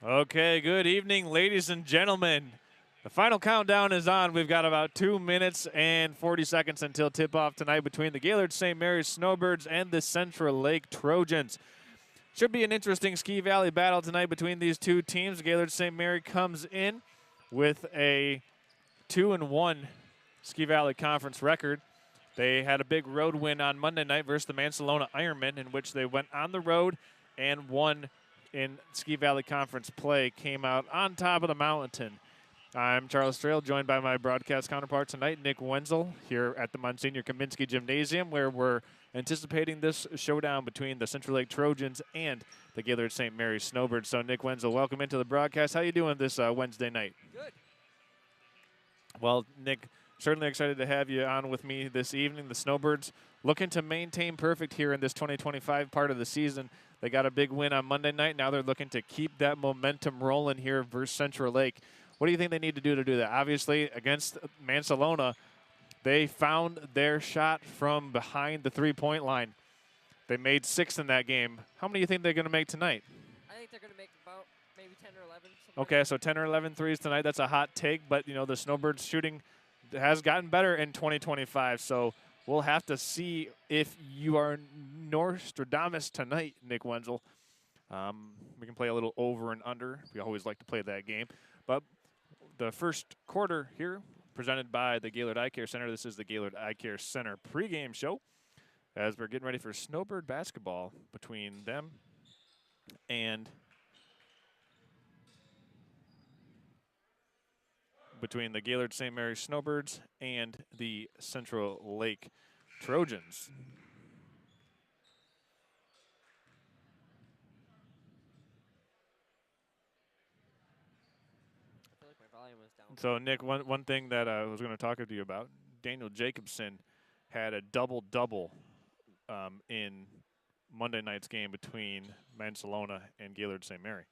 Okay, good evening, ladies and gentlemen. The final countdown is on. We've got about 2 minutes and 40 seconds until tip-off tonight between the Gaylord St. Mary's Snowbirds and the Central Lake Trojans. Should be an interesting Ski Valley battle tonight between these two teams. Gaylord St. Mary comes in with a 2-1 Ski Valley Conference record. They had a big road win on Monday night versus the Mansalona Ironmen, in which they went on the road and won in Ski Valley Conference play, came out on top of the mountain. I'm Charles Trail, joined by my broadcast counterpart tonight, Nick Wenzel, here at the Monsignor Kaminsky Gymnasium, where we're anticipating this showdown between the Central Lake Trojans and the Gaylord St. Mary's Snowbirds. So, Nick Wenzel, welcome into the broadcast. How you doing this Wednesday night? Good. Well, Nick, certainly excited to have you on with me this evening. The Snowbirds looking to maintain perfect here in this 2025 part of the season. They got a big win on Monday night. Now they're looking to keep that momentum rolling here versus Central Lake. What do you think they need to do that? Obviously, against Mansalona, they found their shot from behind the three-point line. They made 6 in that game. How many do you think they're going to make tonight? I think they're going to make about maybe 10 or 11. Okay, so 10 or 11 threes tonight. That's a hot take, but, you know, the Snowbirds shooting has gotten better in 2025, so we'll have to see if you are Nostradamus tonight, Nick Wenzel. We can play a little over and under. We always like to play that game. But the first quarter here, presented by the Gaylord Eye Care Center. This is the Gaylord Eye Care Center pregame show as we're getting ready for Snowbird basketball between them and between the Gaylord St. Mary's Snowbirds and the Central Lake Trojans. I feel like my volume was down. So, Nick, one thing that I was going to talk to you about, Daniel Jacobson had a double-double in Monday night's game between Mansalona and Gaylord St. Mary.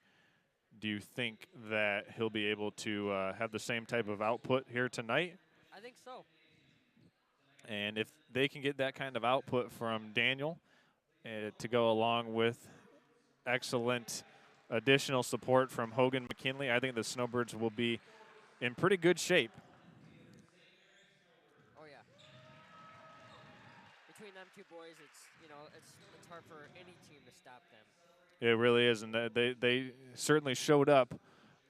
Do you think that he'll be able to have the same type of output here tonight? I think so. And if they can get that kind of output from Daniel to go along with excellent additional support from Hogan McKinley, I think the Snowbirds will be in pretty good shape. Oh, yeah. Between them two boys, it's hard for any team to stop them. It really is, and they certainly showed up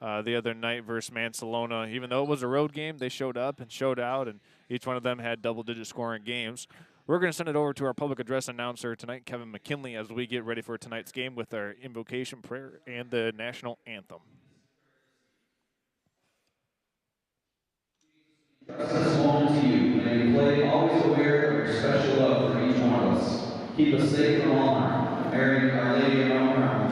the other night versus Mansalona. Even though it was a road game, they showed up and showed out, and each one of them had double-digit scoring games. We're going to send it over to our public address announcer tonight, Kevin McKinley, as we get ready for tonight's game with our invocation prayer and the national anthem. This moment to you. May you play always aware of your special love for each one of us. Keep us safe from all harm. Mary, Our Lady of Mount Carmel.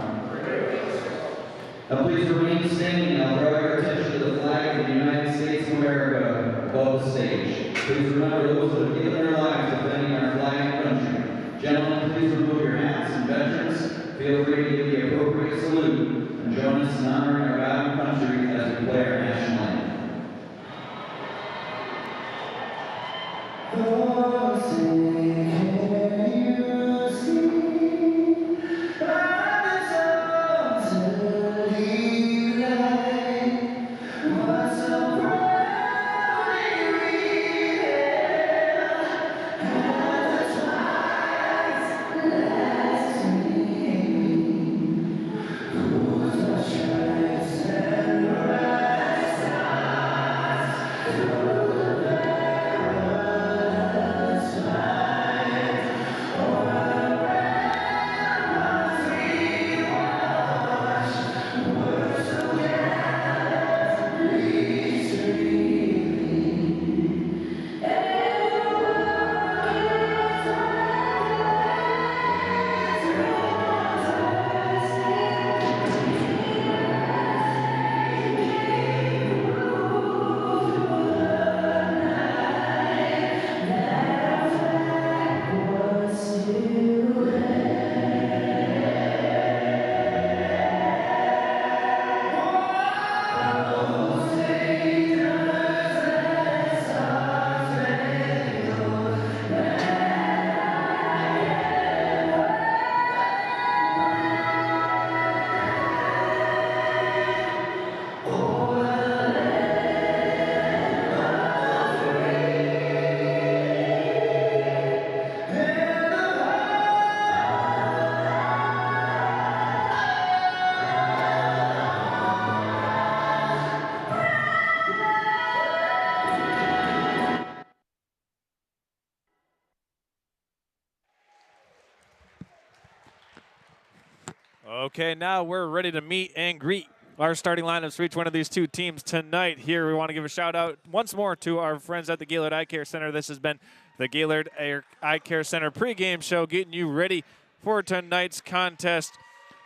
Now please remain standing, and I'll draw your attention to the flag of the United States of America above the stage. Please remember those that have given their lives defending our flag and country. Gentlemen, please remove your hats, and veterans, feel free to give the appropriate salute and join us in honoring our God and country as we play our national anthem. Okay, now we're ready to meet and greet our starting lineups for each one of these two teams tonight. Here we want to give a shout out once more to our friends at the Gaylord Eye Care Center. This has been the Gaylord Eye Care Center pregame show, getting you ready for tonight's contest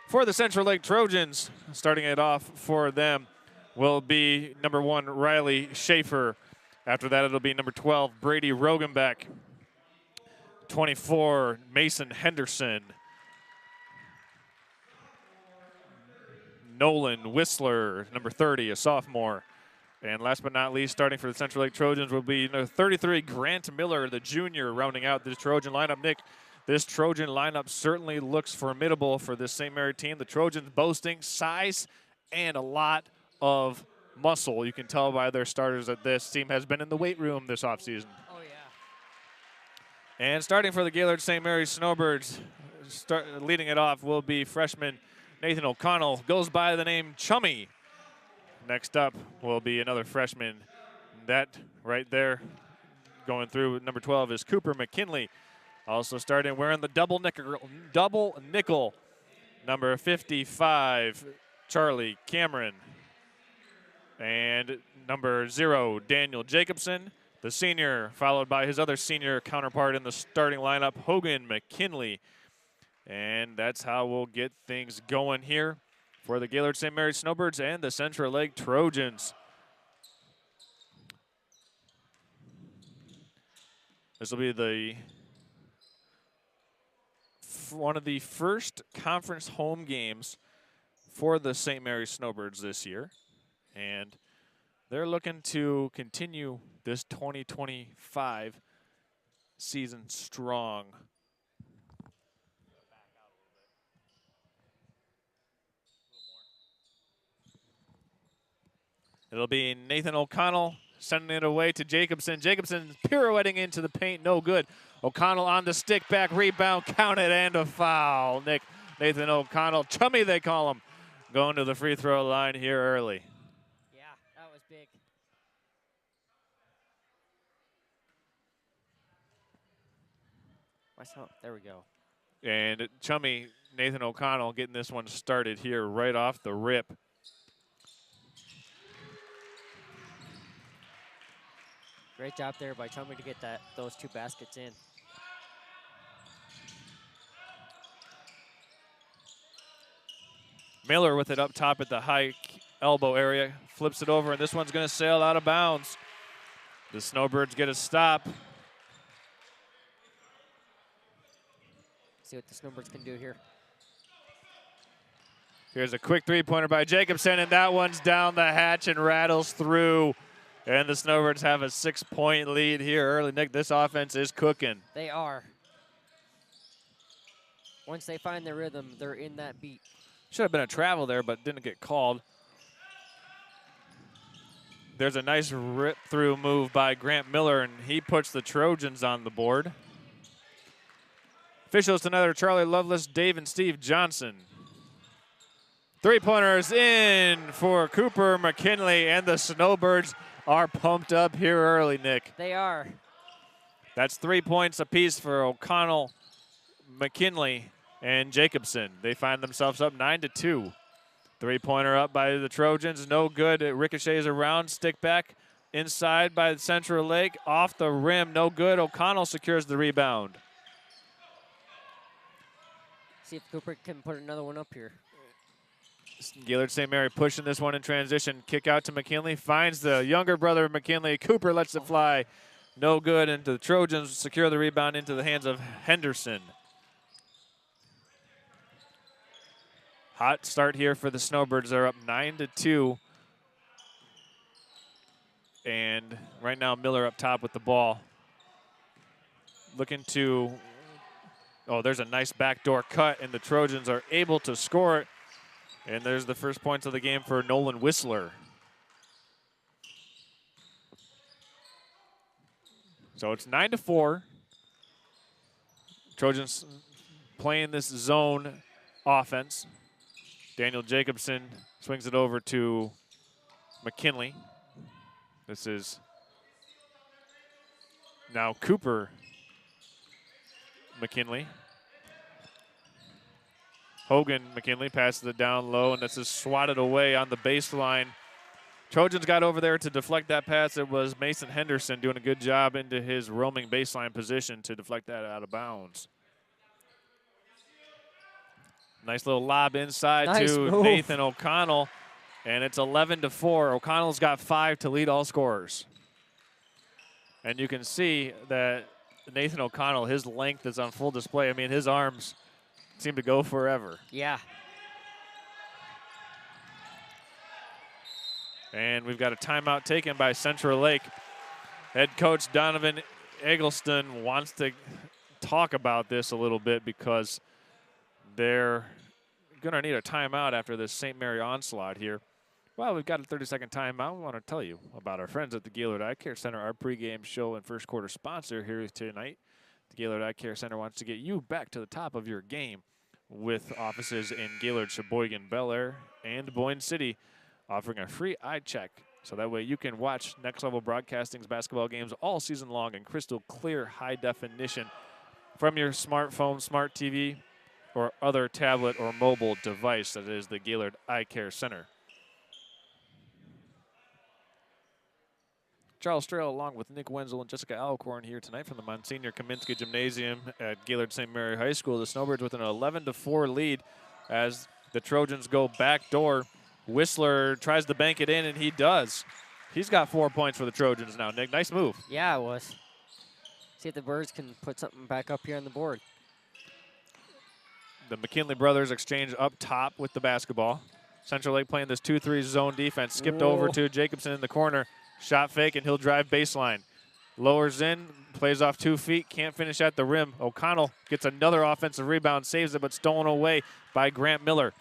for the Central Lake Trojans. Starting it off for them will be number 1, Riley Schaefer. After that, it'll be number 12, Brady Rogenbeck. 24, Mason Henderson. Nolan Whistler, number 30, a sophomore. And last but not least, starting for the Central Lake Trojans will be 33, Grant Miller, the junior, rounding out this Trojan lineup. Nick, this Trojan lineup certainly looks formidable for this St. Mary team. The Trojans boasting size and a lot of muscle. You can tell by their starters that this team has been in the weight room this offseason. Oh, yeah. And starting for the Gaylord St. Mary's Snowbirds, leading it off will be freshman Nathan O'Connell, goes by the name Chummy. Next up will be another freshman. That right there going through number 12 is Cooper McKinley. Also starting wearing the double nickel, number 55, Charlie Cameron. And number 0, Daniel Jacobson, the senior, followed by his other senior counterpart in the starting lineup, Hogan McKinley. And that's how we'll get things going here for the Gaylord St. Mary's Snowbirds and the Central Lake Trojans. This will be one of the first conference home games for the St. Mary's Snowbirds this year. And they're looking to continue this 2025 season strong. It'll be Nathan O'Connell sending it away to Jacobson. Jacobson pirouetting into the paint, no good. O'Connell on the stick, back rebound, counted, and a foul. Nathan O'Connell, Chummy they call him, going to the free throw line here early. Yeah, that was big. There we go. And Chummy, Nathan O'Connell getting this one started here right off the rip. Great job there by Chummy to get those 2 baskets in. Miller with it up top at the high elbow area, flips it over, and this one's going to sail out of bounds. The Snowbirds get a stop. See what the Snowbirds can do here. Here's a quick three-pointer by Jacobson, and that one's down the hatch and rattles through. And the Snowbirds have a 6-point lead here early. Nick, this offense is cooking. They are. Once they find their rhythm, they're in that beat. Should have been a travel there, but didn't get called. There's a nice rip-through move by Grant Miller, and he puts the Trojans on the board. Officials tonight are Charlie Lovelace, Dave, and Steve Johnson. Three-pointers in for Cooper McKinley, and the Snowbirds are pumped up here early, Nick. They are. That's 3 points apiece for O'Connell, McKinley, and Jacobson. They find themselves up 9-2. Three-pointer up by the Trojans, no good. It ricochets around, stick back inside by the Central Lake, off the rim, no good. O'Connell secures the rebound. See if Cooper can put another one up here. Gaylord St. Mary pushing this one in transition. Kick out to McKinley. Finds the younger brother of McKinley. Cooper lets it fly. No good. And the Trojans secure the rebound into the hands of Henderson. Hot start here for the Snowbirds. They're up 9-2. And right now Miller up top with the ball. Looking to, there's a nice backdoor cut, and the Trojans are able to score it. And there's the first points of the game for Nolan Whistler. So it's 9-4. Trojans playing this zone offense. Daniel Jacobson swings it over to McKinley. This is now Cooper McKinley. Hogan McKinley passes it down low, and this is swatted away on the baseline. Trojans got over there to deflect that pass. It was Mason Henderson doing a good job into his roaming baseline position to deflect that out of bounds. Nice little lob inside to Nathan O'Connell, and it's 11-4. O'Connell's got 5 to lead all scorers. And you can see that Nathan O'Connell, his length is on full display. I mean, his arms seem to go forever. Yeah. And we've got a timeout taken by Central Lake. Head coach Donovan Eggleston wants to talk about this a little bit because they're going to need a timeout after this St. Mary onslaught here. Well, we've got a 30-second timeout. We want to tell you about our friends at the Gaylord Eye Care Center, our pregame show and first quarter sponsor here tonight. The Gaylord Eye Care Center wants to get you back to the top of your game with offices in Gaylord, Sheboygan, Bel Air, and Boyne City, offering a free eye check. So that way you can watch Next Level Broadcasting's basketball games all season long in crystal clear high definition from your smartphone, smart TV, or other tablet or mobile device. That is the Gaylord Eye Care Center. Charles Strail along with Nick Wenzel and Jessica Alcorn here tonight from the Monsignor Kaminsky Gymnasium at Gaylord St. Mary High School. The Snowbirds with an 11-4 lead as the Trojans go backdoor. Whistler tries to bank it in, and he does. He's got 4 points for the Trojans now, Nick. Nice move. Yeah, it was. See if the Birds can put something back up here on the board. The McKinley brothers exchange up top with the basketball. Central Lake playing this 2-3 zone defense. Skipped over to Jacobson in the corner. Shot fake, and he'll drive baseline. Lowers in, plays off 2 feet, can't finish at the rim. O'Connell gets another offensive rebound, saves it, but stolen away by Grant Miller.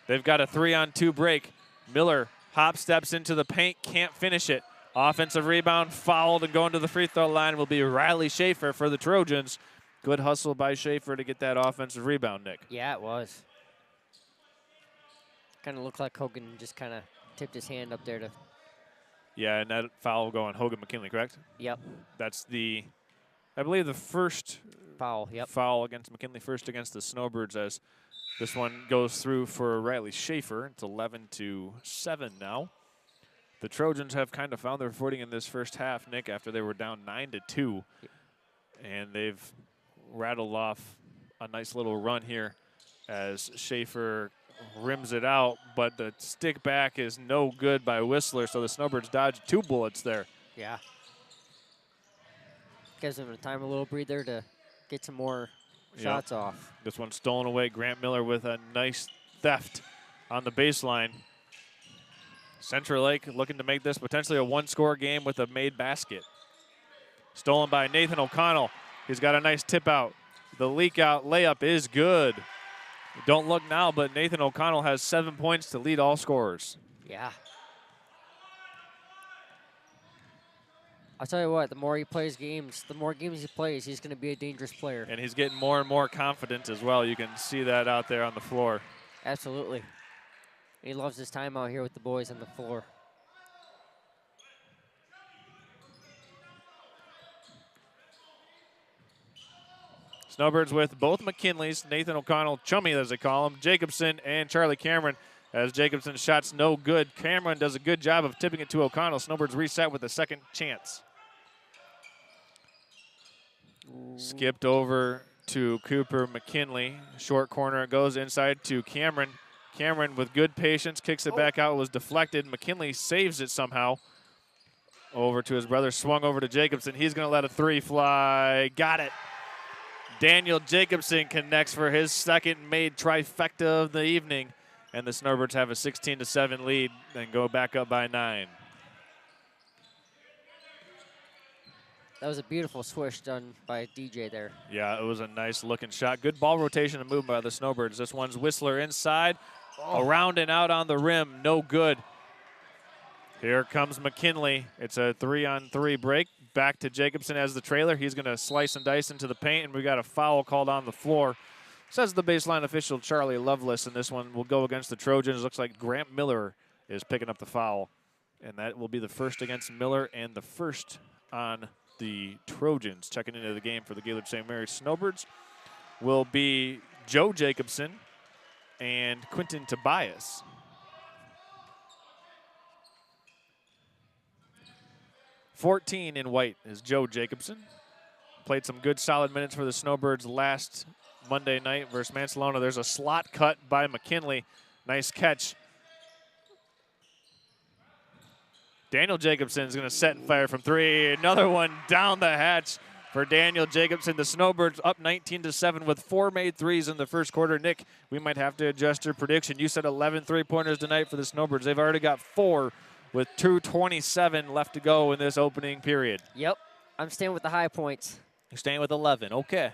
They've got a 3-on-2 break. Miller hop steps into the paint, can't finish it. Offensive rebound, fouled, and going to the free throw line will be Riley Schaefer for the Trojans. Good hustle by Schaefer to get that offensive rebound, Nick. Yeah, it was. Kind of looked like Hogan just kind of tipped his hand up there to. Yeah, and that foul going Hogan McKinley, correct? Yep. That's the, I believe, the first foul. Yep. Foul against McKinley, first against the Snowbirds, as this one goes through for Riley Schaefer. It's 11-7 now. The Trojans have kind of found their footing in this first half, Nick, after they were down 9-2, and they've rattled off a nice little run here as Schaefer rims it out, but the stick back is no good by Whistler, so the Snowbirds dodged 2 bullets there. Yeah. Gives them a little breather to get some more shots off. This one's stolen away. Grant Miller with a nice theft on the baseline. Central Lake looking to make this potentially a 1-score game with a made basket. Stolen by Nathan O'Connell. He's got a nice tip out. The leak out layup is good. Don't look now, but Nathan O'Connell has 7 points to lead all scorers. Yeah. I'll tell you what, the more he plays games, the more games he plays, he's going to be a dangerous player. And he's getting more and more confident as well. You can see that out there on the floor. Absolutely. He loves his time out here with the boys on the floor. Snowbirds with both McKinleys, Nathan O'Connell, Chummy as they call him, Jacobson and Charlie Cameron. As Jacobson's shot's no good, Cameron does a good job of tipping it to O'Connell. Snowbirds reset with a second chance. Skipped over to Cooper McKinley. Short corner, goes inside to Cameron. Cameron with good patience kicks it back out, was deflected. McKinley saves it somehow. Over to his brother, swung over to Jacobson. He's going to let a 3 fly. Got it. Daniel Jacobson connects for his second made trifecta of the evening. And the Snowbirds have a 16-7 lead and go back up by 9. That was a beautiful swish done by DJ there. Yeah, it was a nice looking shot. Good ball rotation and movement by the Snowbirds. This one's Whistler inside, around and out on the rim, no good. Here comes McKinley. It's a 3-on-3 break. Back to Jacobson as the trailer. He's going to slice and dice into the paint, and we got a foul called on the floor. Says the baseline official, Charlie Lovelace, and this one will go against the Trojans. Looks like Grant Miller is picking up the foul, and that will be the first against Miller and the first on the Trojans. Checking into the game for the Gaylord St. Mary's Snowbirds will be Joe Jacobson, and Quentin Tobias. $14 in white is Joe Jacobson. Played some good solid minutes for the Snowbirds last Monday night versus Mansalona. There's a slot cut by McKinley. Nice catch. Daniel Jacobson is going to set and fire from 3. Another one down the hatch for Daniel Jacobson. The Snowbirds up 19-7 with 4 made threes in the first quarter. Nick, we might have to adjust your prediction. You said 11 3-pointers tonight for the Snowbirds. They've already got 4 with 2:27 left to go in this opening period. Yep, I'm staying with the high points. You're staying with 11, okay.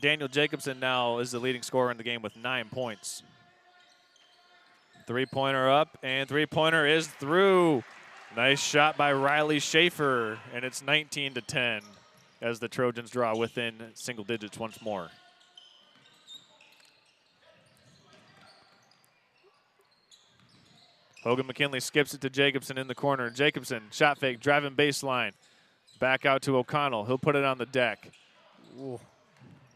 Daniel Jacobson now is the leading scorer in the game with 9 points. 3-pointer up, and 3-pointer is through. Nice shot by Riley Schaefer, and it's 19-10 as the Trojans draw within single digits once more. Hogan McKinley skips it to Jacobson in the corner. Jacobson, shot fake, driving baseline. Back out to O'Connell. He'll put it on the deck. Ooh.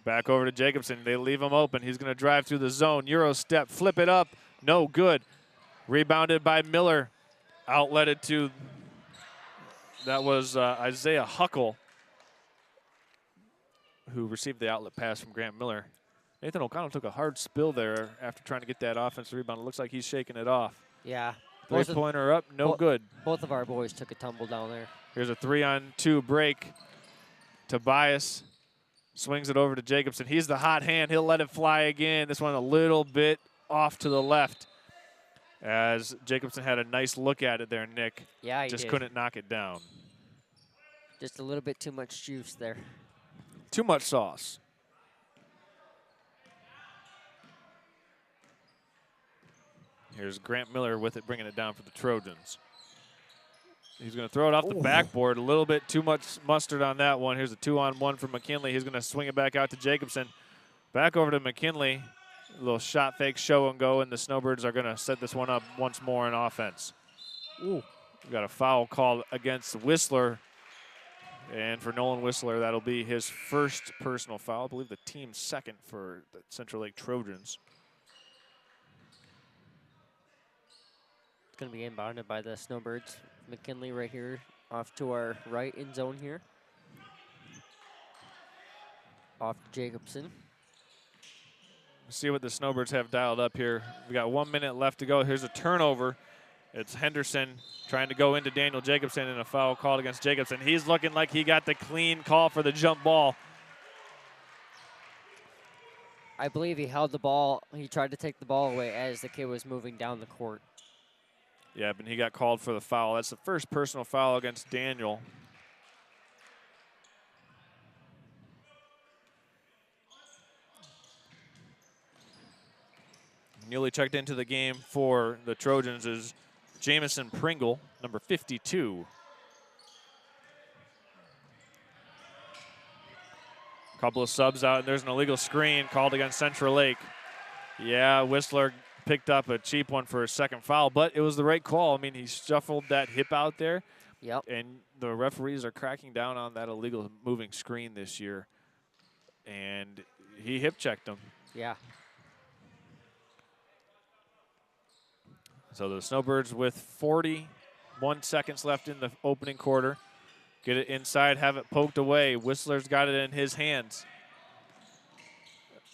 Back over to Jacobson. They leave him open. He's going to drive through the zone. Euro step, flip it up. No good. Rebounded by Miller. Outletted to, that was Isaiah Huckle, who received the outlet pass from Grant Miller. Nathan O'Connell took a hard spill there after trying to get that offensive rebound. It looks like he's shaking it off. Yeah. 3-pointer up, no good. Both of our boys took a tumble down there. Here's a 3-on-2 break. Tobias swings it over to Jacobson. He's the hot hand. He'll let it fly again. This one a little bit off to the left as Jacobson had a nice look at it there, Nick. Yeah, he just did. couldn't knock it down. Just a little bit too much juice there. Too much sauce. Here's Grant Miller with it, bringing it down for the Trojans. He's going to throw it off the backboard. A little bit too much mustard on that one. Here's a 2-on-1 for McKinley. He's going to swing it back out to Jacobson. Back over to McKinley. A little shot fake, show and go, and the Snowbirds are going to set this one up once more in offense. Ooh. We've got a foul called against Whistler. And for Nolan Whistler, that'll be his first personal foul. I believe the team's second for the Central Lake Trojans. It's going to be inbounded by the Snowbirds. McKinley right here off to our right in zone here. Off to Jacobson. See what the Snowbirds have dialed up here. We got 1 minute left to go. Here's a turnover. It's Henderson trying to go into Daniel Jacobson, and a foul called against Jacobson. He's looking like he got the clean call for the jump ball. I believe he held the ball. He tried to take the ball away as the kid was moving down the court. Yeah, but he got called for the foul. That's the first personal foul against Daniel. Newly checked into the game for the Trojans is Jamison Pringle, number 52. Couple of subs out, and there's an illegal screen called against Central Lake. Yeah, Whistler picked up a cheap one for a second foul, but it was the right call. I mean, he shuffled that hip out there. Yep. And the referees are cracking down on that illegal moving screen this year. And he hip checked him. Yeah. So the Snowbirds with 41 seconds left in the opening quarter. Get it inside, have it poked away. Whistler's got it in his hands.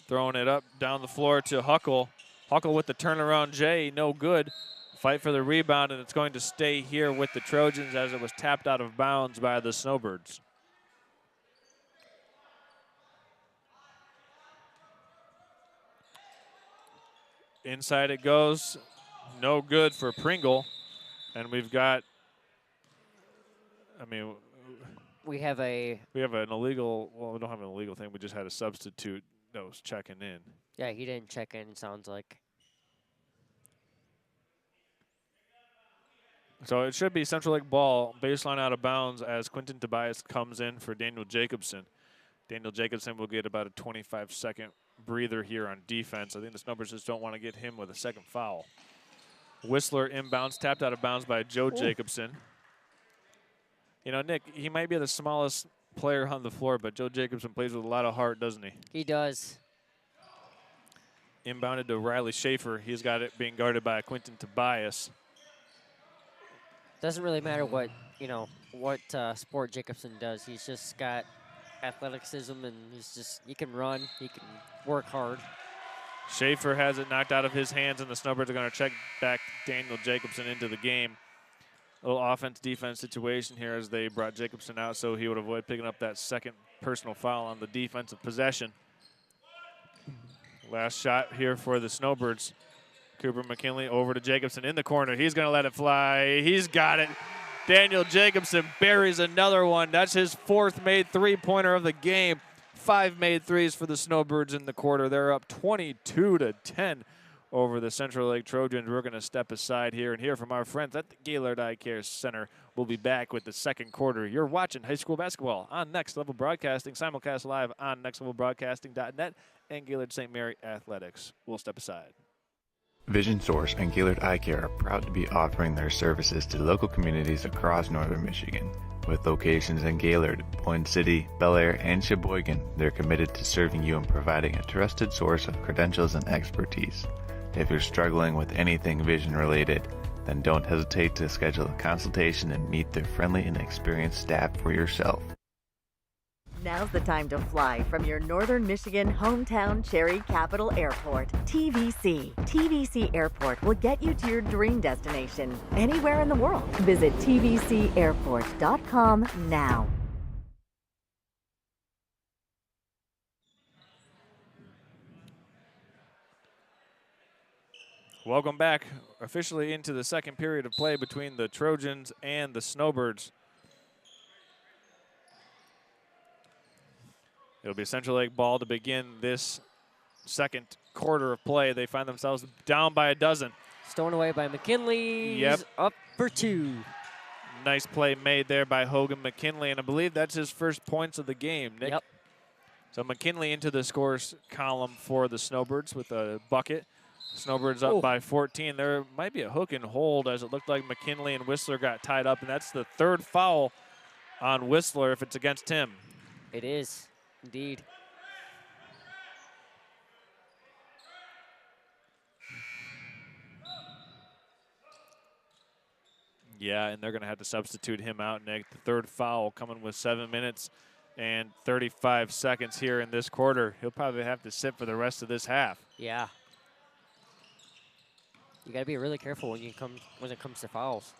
Throwing it up down the floor to Huckle. Huckle with the turnaround J, no good. Fight for the rebound, and it's going to stay here with the Trojans as it was tapped out of bounds by the Snowbirds. Inside it goes. No good for Pringle. And we've got, I mean, we have an illegal, well, we don't have an illegal thing. We just had a substitute that was checking in. Yeah, he didn't check in, it sounds like. So it should be Central Lake ball, baseline out of bounds as Quentin Tobias comes in for Daniel Jacobson. Daniel Jacobson will get about a 25-second breather here on defense. I think the Snowbirds just don't want to get him with a second foul. Whistler inbounds, tapped out of bounds by Joe Jacobson. You know, Nick, he might be the smallest player on the floor, but Joe Jacobson plays with a lot of heart, doesn't he? He does. Inbounded to Riley Schaefer. He's got it being guarded by Quentin Tobias. Doesn't really matter what, what sport Jacobson does. He's just got athleticism, and he can run, he can work hard. Schaefer has it knocked out of his hands, and the Snowbirds are going to check back Daniel Jacobson into the game. A little offense-defense situation here as they brought Jacobson out so he would avoid picking up that second personal foul on the defensive possession. Last shot here for the Snowbirds. Cooper McKinley over to Jacobson in the corner. He's going to let it fly. He's got it. Daniel Jacobson buries another one. That's his 4th made three-pointer of the game. 5 made threes for the Snowbirds in the quarter. They're up 22-10 over the Central Lake Trojans. We're going to step aside here and hear from our friends at the Gaylord Eye Care Center. We'll be back with the second quarter. You're watching high school basketball on Next Level Broadcasting, simulcast live on nextlevelbroadcasting.net and Gaylord St. Mary Athletics. We'll step aside. Vision Source and Gaylord Eye Care are proud to be offering their services to local communities across northern Michigan. With locations in Gaylord, Boyne City, Bel Air, and Sheboygan, they're committed to serving you and providing a trusted source of credentials and expertise. If you're struggling with anything vision related, then don't hesitate to schedule a consultation and meet their friendly and experienced staff for yourself. Now's the time to fly from your northern Michigan hometown Cherry Capital Airport, TVC. TVC Airport will get you to your dream destination anywhere in the world. Visit tvcairport.com now. Welcome back officially into the second period of play between the Trojans and the Snowbirds. It'll be Central Lake ball to begin this second quarter of play. They find themselves down by a dozen. Stolen away by McKinley. Yep. Up for 2. Nice play made there by Hogan McKinley, and I believe that's his first points of the game, Nick. Yep. So McKinley into the scores column for the Snowbirds with a bucket. Snowbirds up by 14. There might be a hook and hold as it looked like McKinley and Whistler got tied up, and that's the 3rd foul on Whistler if it's against him. It is. Indeed. Yeah, and they're going to have to substitute him out, Nick. The 3rd foul coming with 7 minutes and 35 seconds here in this quarter. He'll probably have to sit for the rest of this half. Yeah. You got to be really careful when it comes to fouls.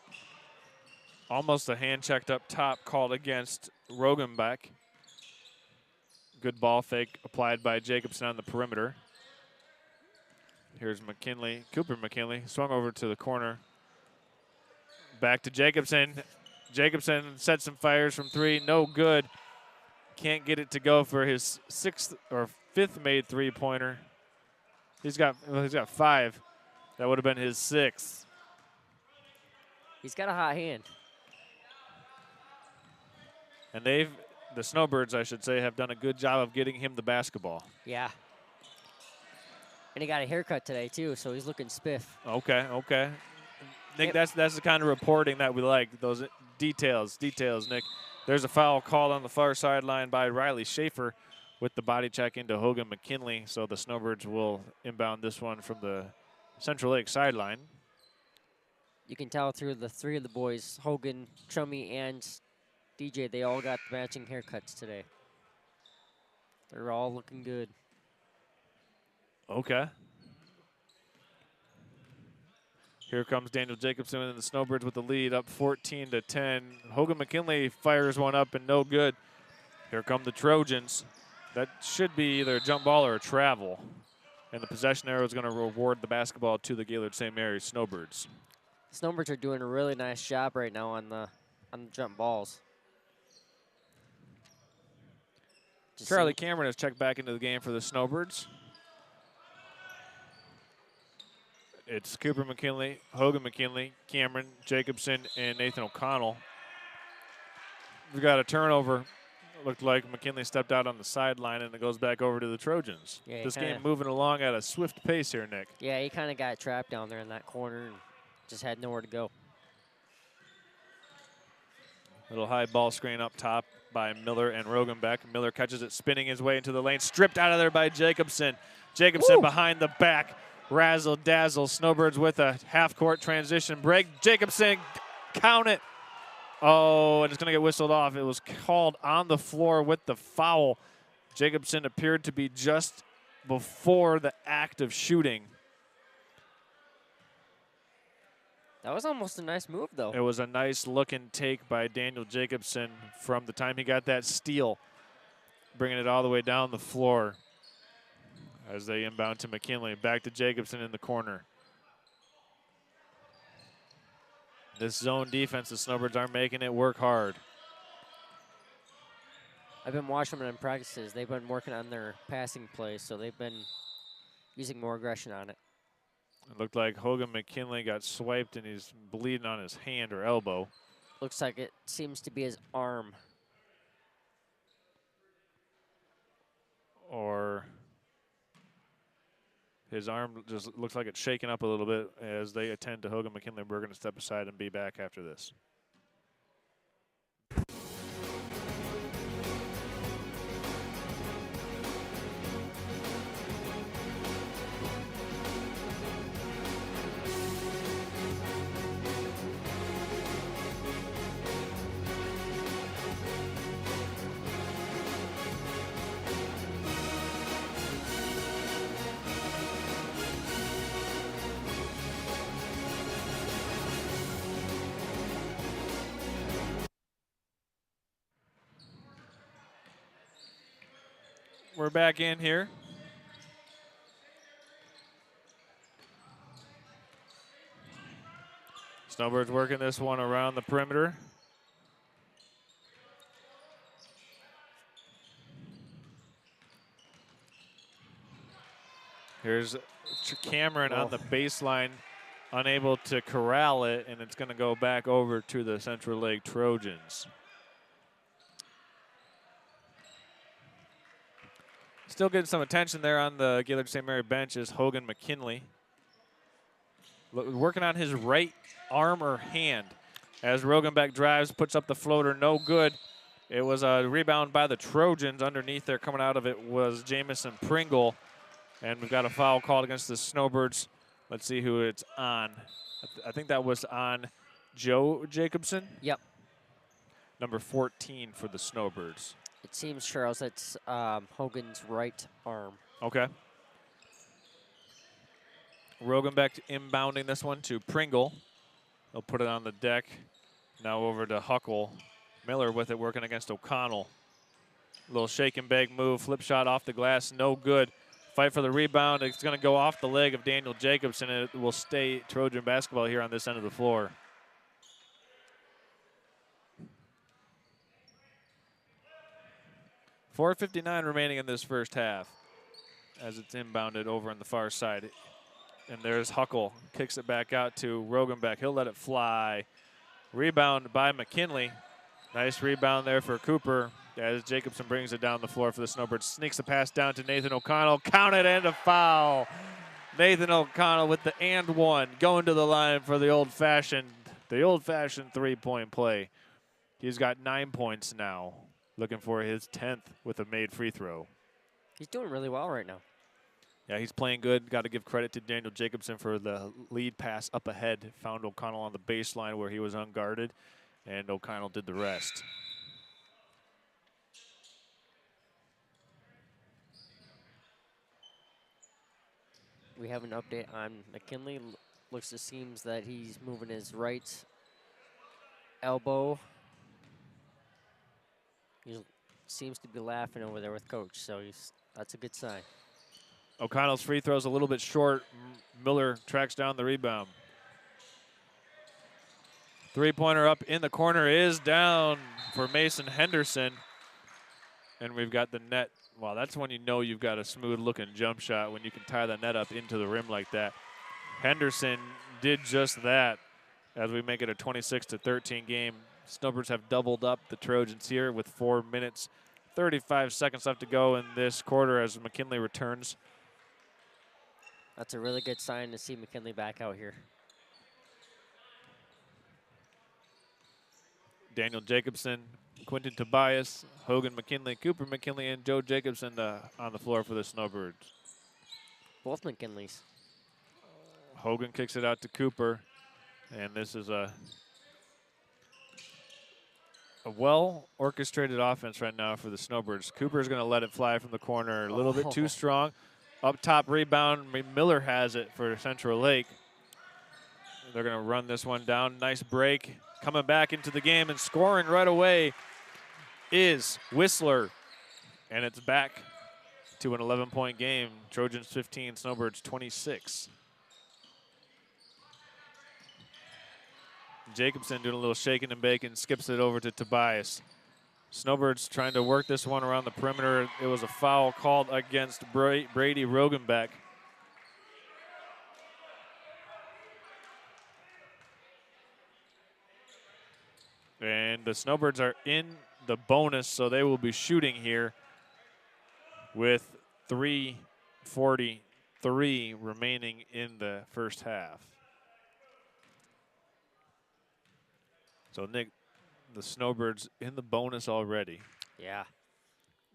Almost a hand checked up top called against Rogenbeck. Good ball fake applied by Jacobson on the perimeter. Here's McKinley, Cooper McKinley, swung over to the corner. Back to Jacobson. Jacobson set some fires from 3, no good. Can't get it to go for his 6th or 5th made three-pointer. He's got 5. That would have been his 6th. He's got a hot hand. And the Snowbirds, I should say, have done a good job of getting him the basketball. Yeah. And he got a haircut today, too, so he's looking spiff. Okay. Nick, that's the kind of reporting that we like, those details, Nick. There's a foul called on the far sideline by Riley Schaefer with the body check into Hogan McKinley, so the Snowbirds will inbound this one from the Central Lake sideline. You can tell through the 3 of the boys, Hogan, Chummy, and DJ, they all got matching haircuts today. They're all looking good. Okay. Here comes Daniel Jacobson and the Snowbirds with the lead up 14-10. Hogan McKinley fires one up and no good. Here come the Trojans. That should be either a jump ball or a travel. And the possession arrow is going to reward the basketball to the Gaylord St. Mary's Snowbirds. Snowbirds are doing a really nice job right now on the jump balls. Charlie Cameron has checked back into the game for the Snowbirds. It's Cooper McKinley, Hogan McKinley, Cameron, Jacobson, and Nathan O'Connell. We've got a turnover. Looked like McKinley stepped out on the sideline, and it goes back over to the Trojans. Yeah, this game moving along at a swift pace here, Nick. Yeah, he kind of got trapped down there in that corner and just had nowhere to go. Little high ball screen up top by Miller and Rogenbeck. Miller catches it, spinning his way into the lane, stripped out of there by Jacobson. Jacobson behind the back, razzle dazzle. Snowbirds with a half-court transition break. Jacobson, count it. Oh, and it's going to get whistled off. It was called on the floor with the foul. Jacobson appeared to be just before the act of shooting. That was almost a nice move, though. It was a nice looking take by Daniel Jacobson from the time he got that steal, bringing it all the way down the floor as they inbound to McKinley. Back to Jacobson in the corner. This zone defense, the Snowbirds are making it work hard. I've been watching them in practices. They've been working on their passing plays, so they've been using more aggression on it. It looked like Hogan McKinley got swiped and he's bleeding on his hand or elbow. Looks like it seems to be his arm. Or his arm just looks like it's shaking up a little bit as they attend to Hogan McKinley. We're going to step aside and be back after this. We're back in here. Snowbirds working this one around the perimeter. Here's Cameron on the baseline, unable to corral it, and it's going to go back over to the Central Lake Trojans. Still getting some attention there on the Gaylord St. Mary bench is Hogan McKinley. Working on his right arm or hand as Rogenbeck drives, puts up the floater, no good. It was a rebound by the Trojans. Underneath there, coming out of it was Jamison Pringle. And we've got a foul called against the Snowbirds. Let's see who it's on. I think that was on Joe Jacobson. Yep. Number 14 for the Snowbirds. It seems, Charles, that's Hogan's right arm. Okay. Rogenbeck inbounding this one to Pringle. He'll put it on the deck. Now over to Huckle. Miller with it, working against O'Connell. Little shake and bake move, flip shot off the glass, no good. Fight for the rebound. It's going to go off the leg of Daniel Jacobson, and it will stay Trojan basketball here on this end of the floor. .4:59 remaining in this first half as it's inbounded over on the far side. And there's Huckle, kicks it back out to Rogenbeck. He'll let it fly. Rebound by McKinley. Nice rebound there for Cooper as Jacobson brings it down the floor for the Snowbirds. Sneaks the pass down to Nathan O'Connell. Count it and a foul. Nathan O'Connell with the and one, going to the line for the old-fashioned three-point play. He's got 9 points now, looking for his 10th with a made free throw. He's doing really well right now. Yeah, he's playing good. Got to give credit to Daniel Jacobson for the lead pass up ahead. Found O'Connell on the baseline where he was unguarded, and O'Connell did the rest. We have an update on McKinley. Looks, it seems that he's moving his right elbow. He seems to be laughing over there with Coach, so that's a good sign. O'Connell's free throw's a little bit short. Miller tracks down the rebound. Three-pointer up in the corner is down for Mason Henderson. And we've got the net. Wow, that's when you know you've got a smooth-looking jump shot, when you can tie the net up into the rim like that. Henderson did just that as we make it a 26-13 game. Snowbirds have doubled up the Trojans here with 4 minutes, 35 seconds left to go in this quarter as McKinley returns. That's a really good sign to see McKinley back out here. Daniel Jacobson Quentin Tobias, Hogan McKinley, Cooper McKinley, and Joe Jacobson on the floor for the Snowbirds. Both McKinleys. Hogan kicks it out to Cooper, and this is a well-orchestrated offense right now for the Snowbirds. Cooper's going to let it fly from the corner, a little bit too strong. Up top rebound, Miller has it for Central Lake. They're going to run this one down. Nice break. Coming back into the game and scoring right away is Whistler. And it's back to an 11-point game. Trojans 15, Snowbirds 26. Jacobson doing a little shaking and baking, skips it over to Tobias. Snowbirds trying to work this one around the perimeter. It was a foul called against Brady Rogenbeck. And the Snowbirds are in the bonus, so they will be shooting here with 3:43 remaining in the first half. So, Nick, the Snowbirds in the bonus already. Yeah.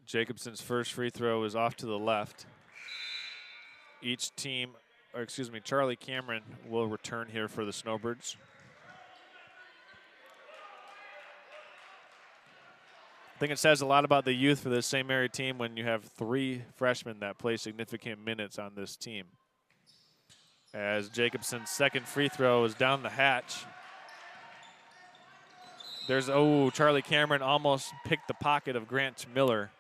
Jacobson's first free throw is off to the left. Each team, or excuse me, Charlie Cameron will return here for the Snowbirds. I think it says a lot about the youth for this St. Mary team when you have 3 freshmen that play significant minutes on this team. As Jacobson's second free throw is down the hatch. There's, Charlie Cameron almost picked the pocket of Grant Miller.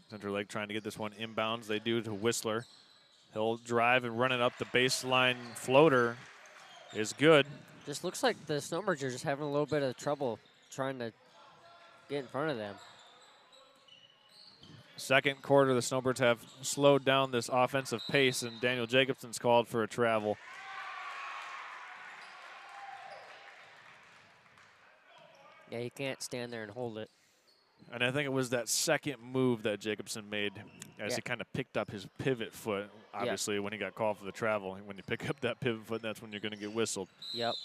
Central Lake trying to get this one inbounds. They do to Whistler. He'll drive and run it up the baseline. Floater is good. Just looks like the Snowbirds are just having a little bit of trouble trying to get in front of them. Second quarter, the Snowbirds have slowed down this offensive pace, and Daniel Jacobson's called for a travel. Yeah, you can't stand there and hold it. And I think it was that second move that Jacobson made as he kind of picked up his pivot foot. Obviously, when he got called for the travel, when you pick up that pivot foot, that's when you're going to get whistled. Yep.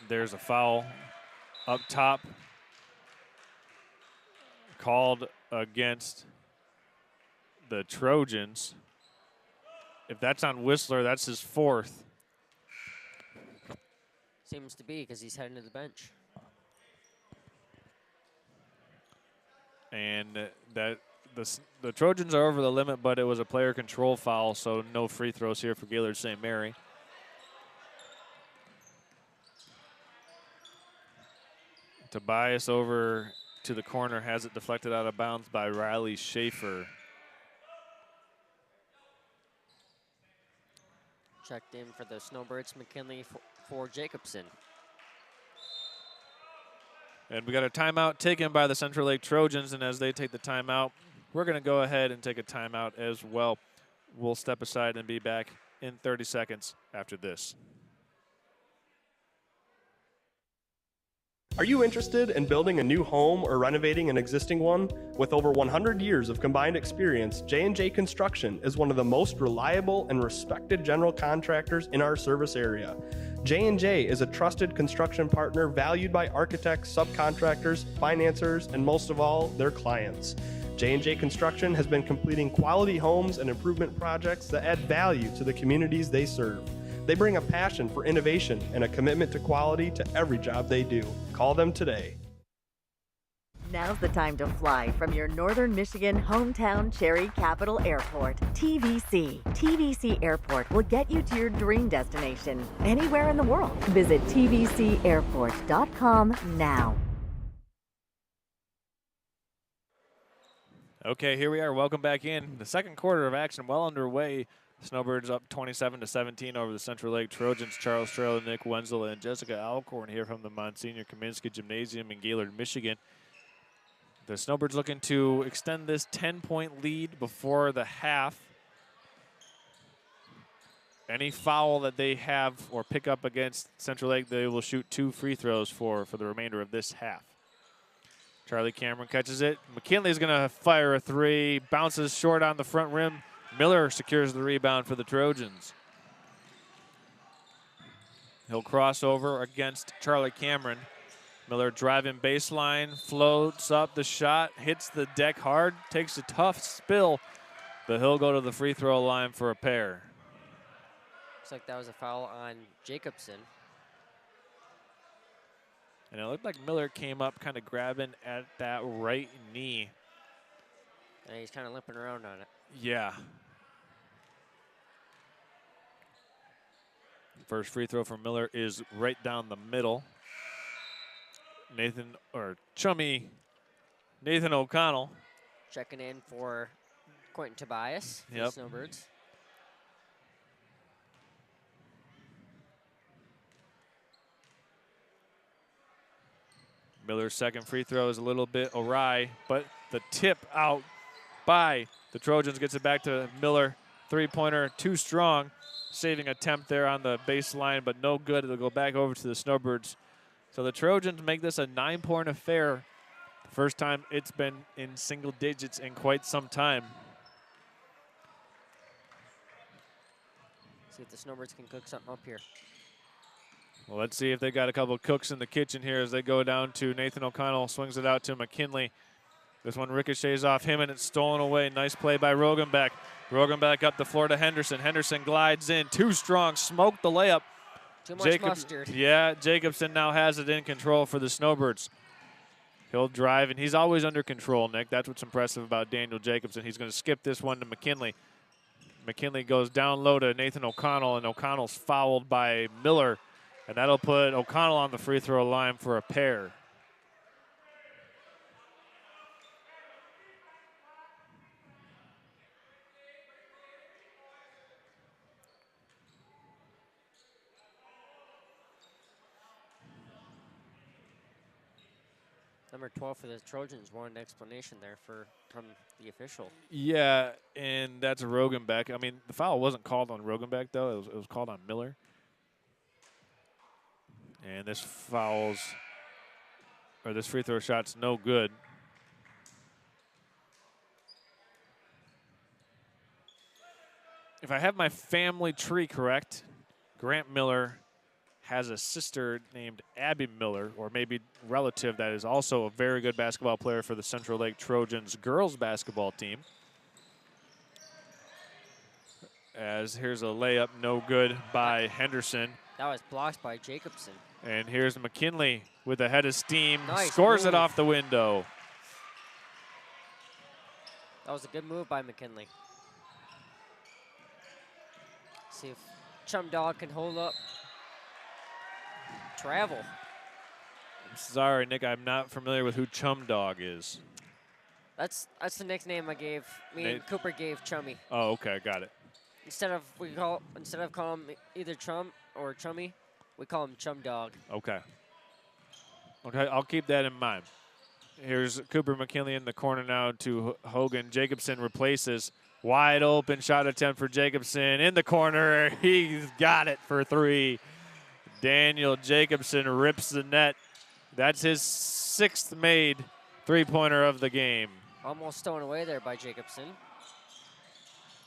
There's a foul up top called against the Trojans. If that's on Whistler, that's his 4th. Seems to be because he's heading to the bench. And that the Trojans are over the limit, but it was a player control foul, so no free throws here for Gaylord St. Mary. Tobias over to the corner, has it deflected out of bounds by Riley Schaefer. Checked in for the Snowbirds, McKinley for Jacobson. And we got a timeout taken by the Central Lake Trojans, and as they take the timeout, we're going to go ahead and take a timeout as well. We'll step aside and be back in 30 seconds after this. Are you interested in building a new home or renovating an existing one? With over 100 years of combined experience, J&J Construction is one of the most reliable and respected general contractors in our service area. J&J is a trusted construction partner valued by architects, subcontractors, financiers, and most of all, their clients. J&J Construction has been completing quality homes and improvement projects that add value to the communities they serve. They bring a passion for innovation and a commitment to quality to every job they do. Call them today. Now's the time to fly from your Northern Michigan hometown Cherry Capital Airport, TVC. TVC Airport will get you to your dream destination anywhere in the world. Visit tvcairport.com now. Okay, here we are. Welcome back in. The second quarter of action well underway. Snowbirds up 27-17 over the Central Lake Trojans. Charles Trailer, Nick Wenzel, and Jessica Alcorn here from the Monsignor Kaminsky Gymnasium in Gaylord, Michigan. The Snowbirds looking to extend this 10-point lead before the half. Any foul that they have or pick up against Central Lake, they will shoot 2 free throws for the remainder of this half. Charlie Cameron catches it. McKinley's going to fire a 3. Bounces short on the front rim. Miller secures the rebound for the Trojans. He'll cross over against Charlie Cameron. Miller driving baseline, floats up the shot, hits the deck hard, takes a tough spill, but he'll go to the free throw line for a pair. Looks like that was a foul on Jacobson. And it looked like Miller came up kind of grabbing at that right knee. And he's kind of limping around on it. Yeah. First free throw from Miller is right down the middle. Nathan O'Connell. Checking in for Quentin Tobias for the Snowbirds. Miller's second free throw is a little bit awry, but the tip out by the Trojans gets it back to Miller. Three-pointer, too strong. Saving attempt there on the baseline, but no good. It'll go back over to the Snowbirds. So the Trojans make this a 9-point affair. The first time it's been in single digits in quite some time. See if the Snowbirds can cook something up here. Well, let's see if they got a couple of cooks in the kitchen here as they go down to Nathan O'Connell, swings it out to McKinley. This one ricochets off him, and it's stolen away. Nice play by Rogenbeck. Rogenbeck up the floor to Henderson. Henderson glides in, too strong, smoked the layup. Too much mustard. Yeah, Jacobson now has it in control for the Snowbirds. He'll drive, and he's always under control, Nick. That's what's impressive about Daniel Jacobson. He's going to skip this one to McKinley. McKinley goes down low to Nathan O'Connell, and O'Connell's fouled by Miller. And that'll put O'Connell on the free throw line for a pair. Number 12 for the Trojans wanted an explanation there from the official. Yeah, and that's a Rogenbeck. I mean, the foul wasn't called on Rogenbeck, though. It was called on Miller. And this this free throw shot's no good. If I have my family tree correct, Grant Miller has a sister named Abby Miller, or maybe relative that is also a very good basketball player for the Central Lake Trojans girls basketball team. As here's a layup, no good by Henderson. That was blocked by Jacobson. And here's McKinley with a head of steam, Nice scores move. it off the window. That was a good move by McKinley. See if Chum Dog can hold up. Travel. I'm sorry, Nick, I'm not familiar with who Chum Dog is. That's the nickname I gave. Me and Cooper gave Chummy. Oh, okay, got it. Instead of calling him either Chum or Chummy, we call him Chum Dog. Okay. Okay, I'll keep that in mind. Here's Cooper McKinley in the corner now to Hogan. Jacobson replaces. Wide open shot attempt for Jacobson in the corner. He's got it for three. Daniel Jacobson rips the net. That's his 6th made three-pointer of the game. Almost stolen away there by Jacobson.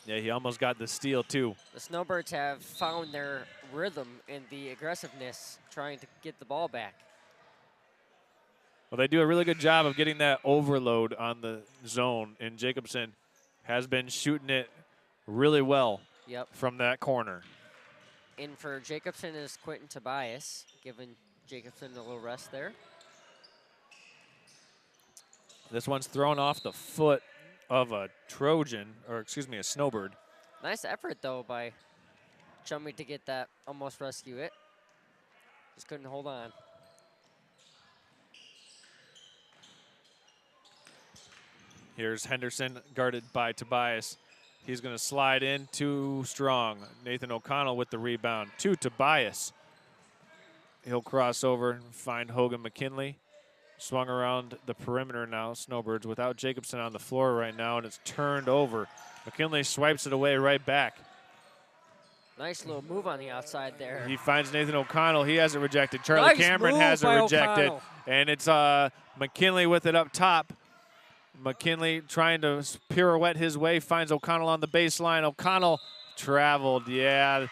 Yeah, he almost got the steal, too. The Snowbirds have found their rhythm and the aggressiveness trying to get the ball back. Well, they do a really good job of getting that overload on the zone, and Jacobson has been shooting it really well from that corner. In for Jacobson is Quentin Tobias, giving Jacobson a little rest there. This one's thrown off the foot of a Trojan, or excuse me, a Snowbird. Nice effort, though, by Chummy to get that, almost rescue it. Just couldn't hold on. Here's Henderson guarded by Tobias. He's going to slide in too strong. Nathan O'Connell with the rebound to Tobias. He'll cross over and find Hogan McKinley. Swung around the perimeter now, Snowbirds, without Jacobson on the floor right now, and it's turned over. McKinley swipes it away right back. Nice little move on the outside there. He finds Nathan O'Connell. He has it rejected. Charlie Cameron has it rejected. And it's McKinley with it up top. McKinley trying to pirouette his way, finds O'Connell on the baseline. O'Connell traveled, yeah.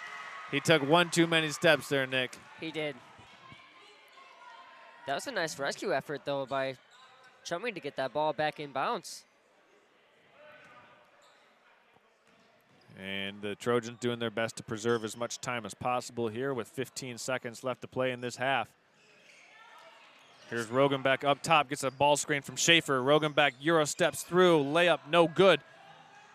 He took one too many steps there, Nick. He did. That was a nice rescue effort, though, by Chummy to get that ball back in bounds. And the Trojans doing their best to preserve as much time as possible here with 15 seconds left to play in this half. Here's Rogenbeck up top, gets a ball screen from Schaefer. Rogenbeck Euro steps through, layup no good.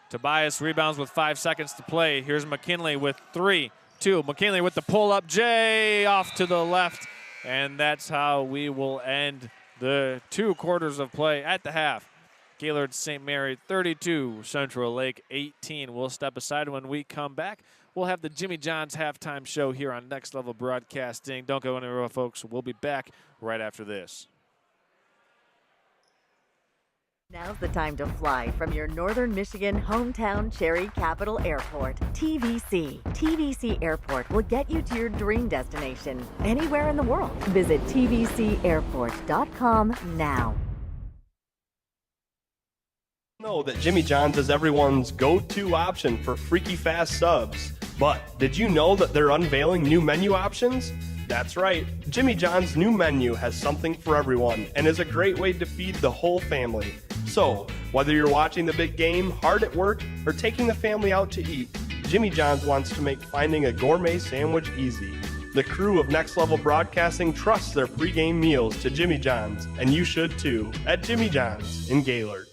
Tobias rebounds with 5 seconds to play. Here's McKinley with 3, 2. McKinley with the pull-up, Jay off to the left. And that's how we will end the 2 quarters of play at the half. Gaylord St. Mary 32, Central Lake 18. We'll step aside when we come back. We'll have the Jimmy John's halftime show here on Next Level Broadcasting. Don't go anywhere, folks. We'll be back right after this. Now's the time to fly from your northern Michigan hometown Cherry Capital Airport. TVC. TVC Airport will get you to your dream destination anywhere in the world. Visit tvcairport.com now. Know that Jimmy John's is everyone's go-to option for freaky fast subs. But did you know that they're unveiling new menu options? That's right, Jimmy John's new menu has something for everyone and is a great way to feed the whole family. So, whether you're watching the big game, hard at work, or taking the family out to eat, Jimmy John's wants to make finding a gourmet sandwich easy. The crew of Next Level Broadcasting trusts their pregame meals to Jimmy John's, and you should too, at Jimmy John's in Gaylord.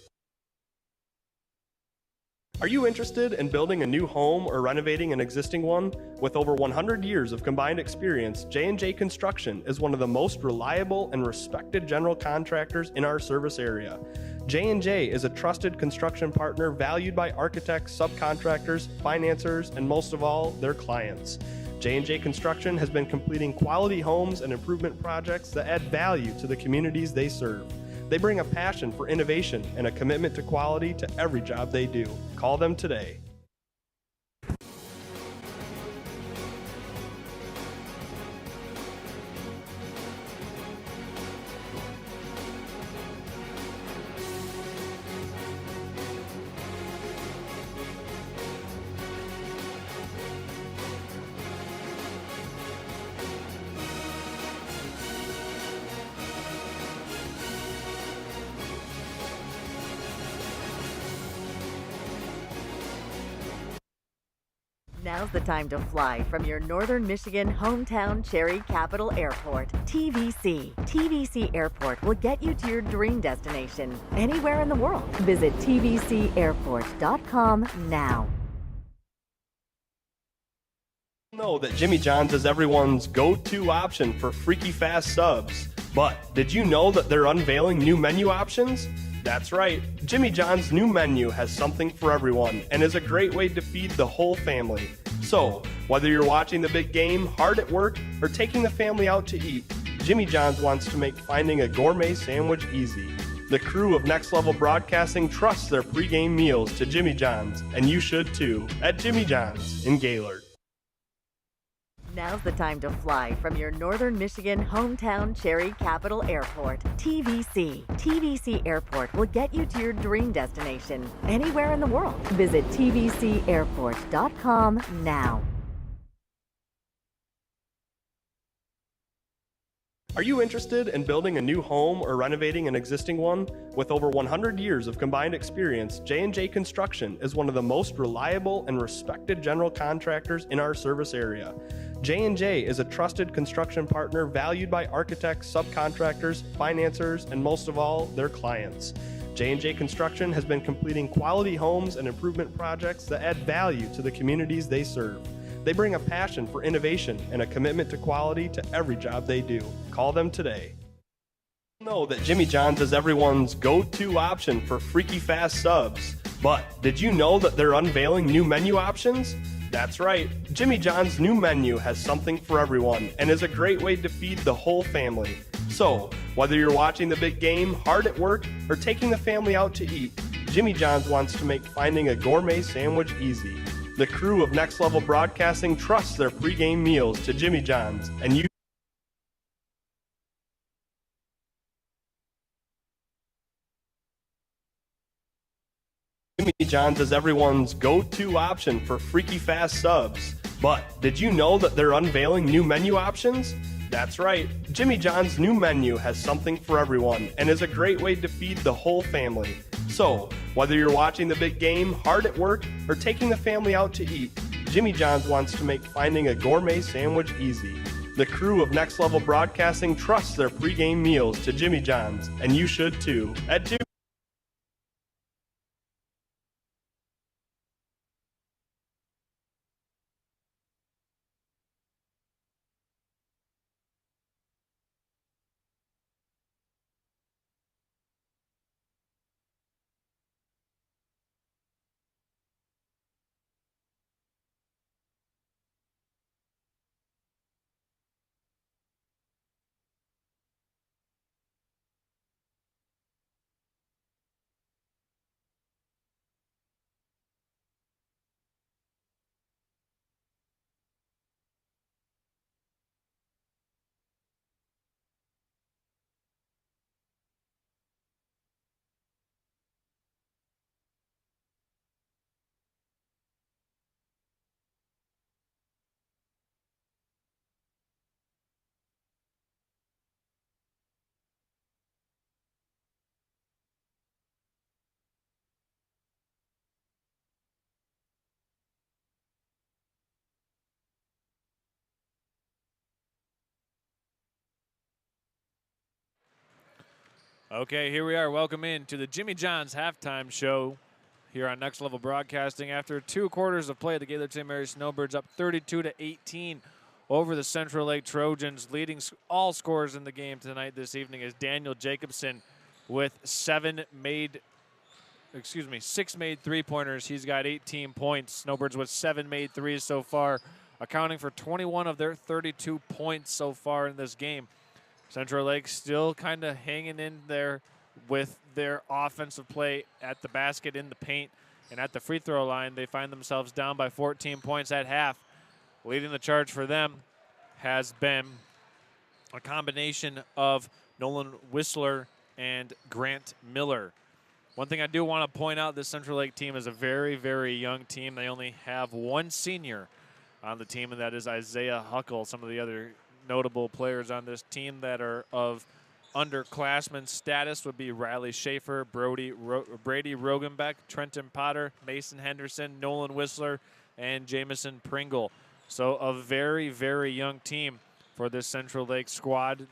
Are you interested in building a new home or renovating an existing one? With over 100 years of combined experience, J&J Construction is one of the most reliable and respected general contractors in our service area. J&J is a trusted construction partner valued by architects, subcontractors, financiers, and most of all, their clients. J&J Construction has been completing quality homes and improvement projects that add value to the communities they serve. They bring a passion for innovation and a commitment to quality to every job they do. Call them today. Now's the time to fly from your northern Michigan hometown Cherry Capital Airport. TVC. TVC Airport will get you to your dream destination anywhere in the world. Visit tvcairport.com now. Know that Jimmy John's is everyone's go-to option for freaky fast subs. But did you know that they're unveiling new menu options? That's right, Jimmy John's new menu has something for everyone and is a great way to feed the whole family. So, whether you're watching the big game, hard at work, or taking the family out to eat, Jimmy John's wants to make finding a gourmet sandwich easy. The crew of Next Level Broadcasting trusts their pregame meals to Jimmy John's, and you should too, at Jimmy John's in Gaylord. Now's the time to fly from your northern Michigan hometown Cherry Capital Airport. TVC. TVC Airport will get you to your dream destination anywhere in the world. Visit tvcairport.com now. Are you interested in building a new home or renovating an existing one? With over 100 years of combined experience, J&J Construction is one of the most reliable and respected general contractors in our service area. J&J is a trusted construction partner valued by architects, subcontractors, financiers, and most of all, their clients. J&J Construction has been completing quality homes and improvement projects that add value to the communities they serve. They bring a passion for innovation and a commitment to quality to every job they do. Call them today. Know that Jimmy John's is everyone's go-to option for freaky fast subs. But did you know that they're unveiling new menu options? That's right, Jimmy John's new menu has something for everyone and is a great way to feed the whole family. So, whether you're watching the big game, hard at work, or taking the family out to eat, Jimmy John's wants to make finding a gourmet sandwich easy. The crew of Next Level Broadcasting trusts their pregame meals to Jimmy John's, and you Jimmy John's is everyone's go-to option for freaky fast subs. But did you know that they're unveiling new menu options? That's right, Jimmy John's new menu has something for everyone and is a great way to feed the whole family. So, whether you're watching the big game, hard at work, or taking the family out to eat, Jimmy John's wants to make finding a gourmet sandwich easy. The crew of Next Level Broadcasting trusts their pregame meals to Jimmy John's, and you should too. At Jimmy Okay, here we are. Welcome in to the Jimmy John's halftime show here on Next Level Broadcasting. After 2 quarters of play, the Gaylord St. Mary's Snowbirds up 32-18 over the Central Lake Trojans. Leading all scorers in the game tonight this evening is Daniel Jacobson with 6 made three-pointers. He's got 18 points. Snowbirds with 7 made threes so far, accounting for 21 of their 32 points so far in this game. Central Lake still kind of hanging in there with their offensive play at the basket, in the paint, and at the free throw line. They find themselves down by 14 points at half. Leading the charge for them has been a combination of Nolan Whistler and Grant Miller. One thing I do want to point out, this Central Lake team is a very, very young team. They only have 1 senior on the team, and that is Isaiah Huckle. Some of the other notable players on this team that are of underclassmen status would be Riley Schaefer, Brady Rogenbeck, Trenton Potter, Mason Henderson, Nolan Whistler, and Jamison Pringle. So a very, very young team for this Central Lake squad.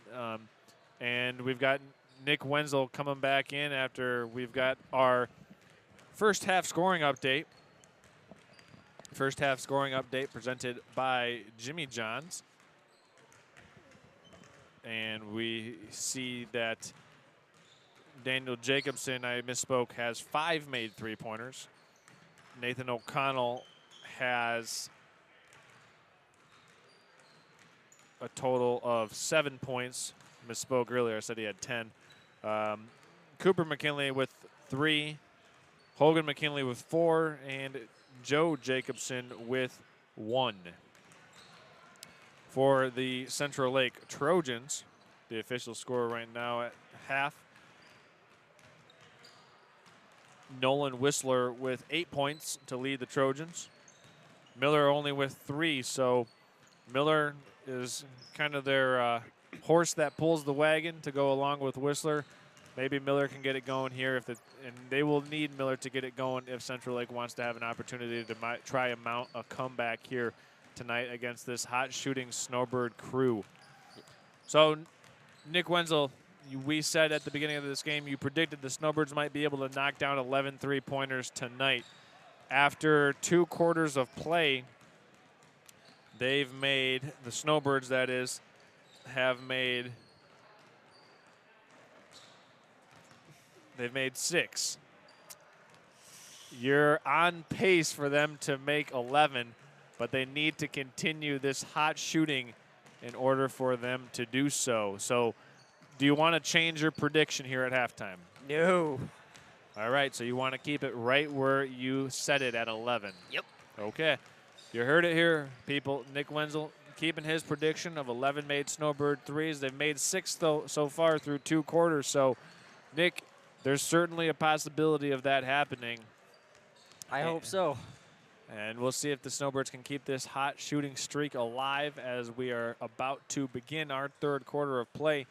And we've got Nick Wenzel coming back in after we've got our first half scoring update. First half scoring update presented by Jimmy John's. And we see that Daniel Jacobson, I misspoke, has 5 made three-pointers. Nathan O'Connell has a total of 7 points. Misspoke earlier, I said he had 10. Cooper McKinley with 3, Hogan McKinley with 4, and Joe Jacobson with 1. For the Central Lake Trojans, the official score right now at half, Nolan Whistler with 8 points to lead the Trojans. Miller only with 3, so Miller is kind of their horse that pulls the wagon to go along with Whistler. Maybe Miller can get it going here, and they will need Miller to get it going if Central Lake wants to have an opportunity to try and mount a comeback here tonight against this hot shooting Snowbird crew. So, Nick Wenzel, we said at the beginning of this game you predicted the Snowbirds might be able to knock down 11 three-pointers tonight. After 2 quarters of play, they've made, the Snowbirds that is, they've made 6. You're on pace for them to make 11, but they need to continue this hot shooting in order for them to do so. So do you want to change your prediction here at halftime? No. All right, so you want to keep it right where you set it at 11. Yep. Okay. You heard it here, people. Nick Wenzel keeping his prediction of 11 made Snowbird threes. They've made 6 though so far through 2 quarters. So, Nick, there's certainly a possibility of that happening. I hope so. And we'll see if the Snowbirds can keep this hot shooting streak alive as we are about to begin our third quarter of play.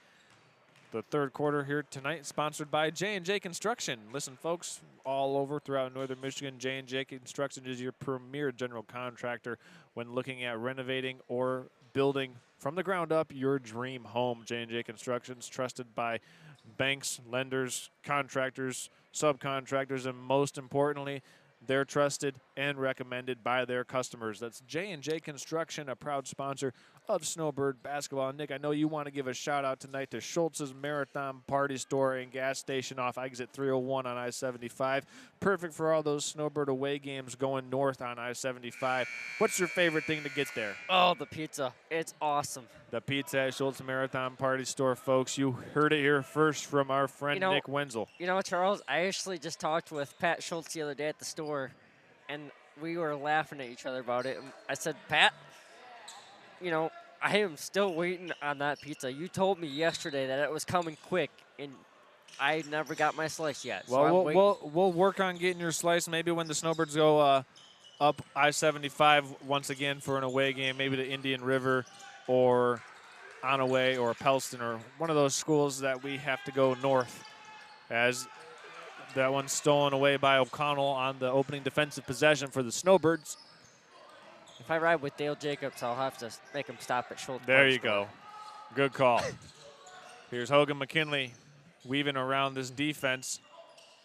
The third quarter here tonight sponsored by J&J Construction. Listen, folks, all over throughout northern Michigan, J&J Construction is your premier general contractor when looking at renovating or building from the ground up your dream home. J&J Construction is trusted by banks, lenders, contractors, subcontractors, and most importantly, they're trusted and recommended by their customers. That's J&J Construction, a proud sponsor of Snowbird basketball. Nick, I know you want to give a shout out tonight to Schultz's Marathon Party Store and Gas Station off exit 301 on I-75. Perfect for all those Snowbird away games going north on I-75. What's your favorite thing to get there? Oh, the pizza. It's awesome. The pizza at Schultz Marathon Party Store, folks. You heard it here first from our friend Nick Wenzel. You know, Charles, I actually just talked with Pat Schultz the other day at the store, and we were laughing at each other about it. And I said, Pat, you know, I am still waiting on that pizza. You told me yesterday that it was coming quick, and I never got my slice yet. Well, we'll work on getting your slice maybe when the Snowbirds go up I-75 once again for an away game, maybe to Indian River or Onaway or Pelston or one of those schools that we have to go north, as that one's stolen away by O'Connell on the opening defensive possession for the Snowbirds. If I ride with Dale Jacobs, I'll have to make him stop at Schultz. There you go. Good call. Here's Hogan McKinley weaving around this defense.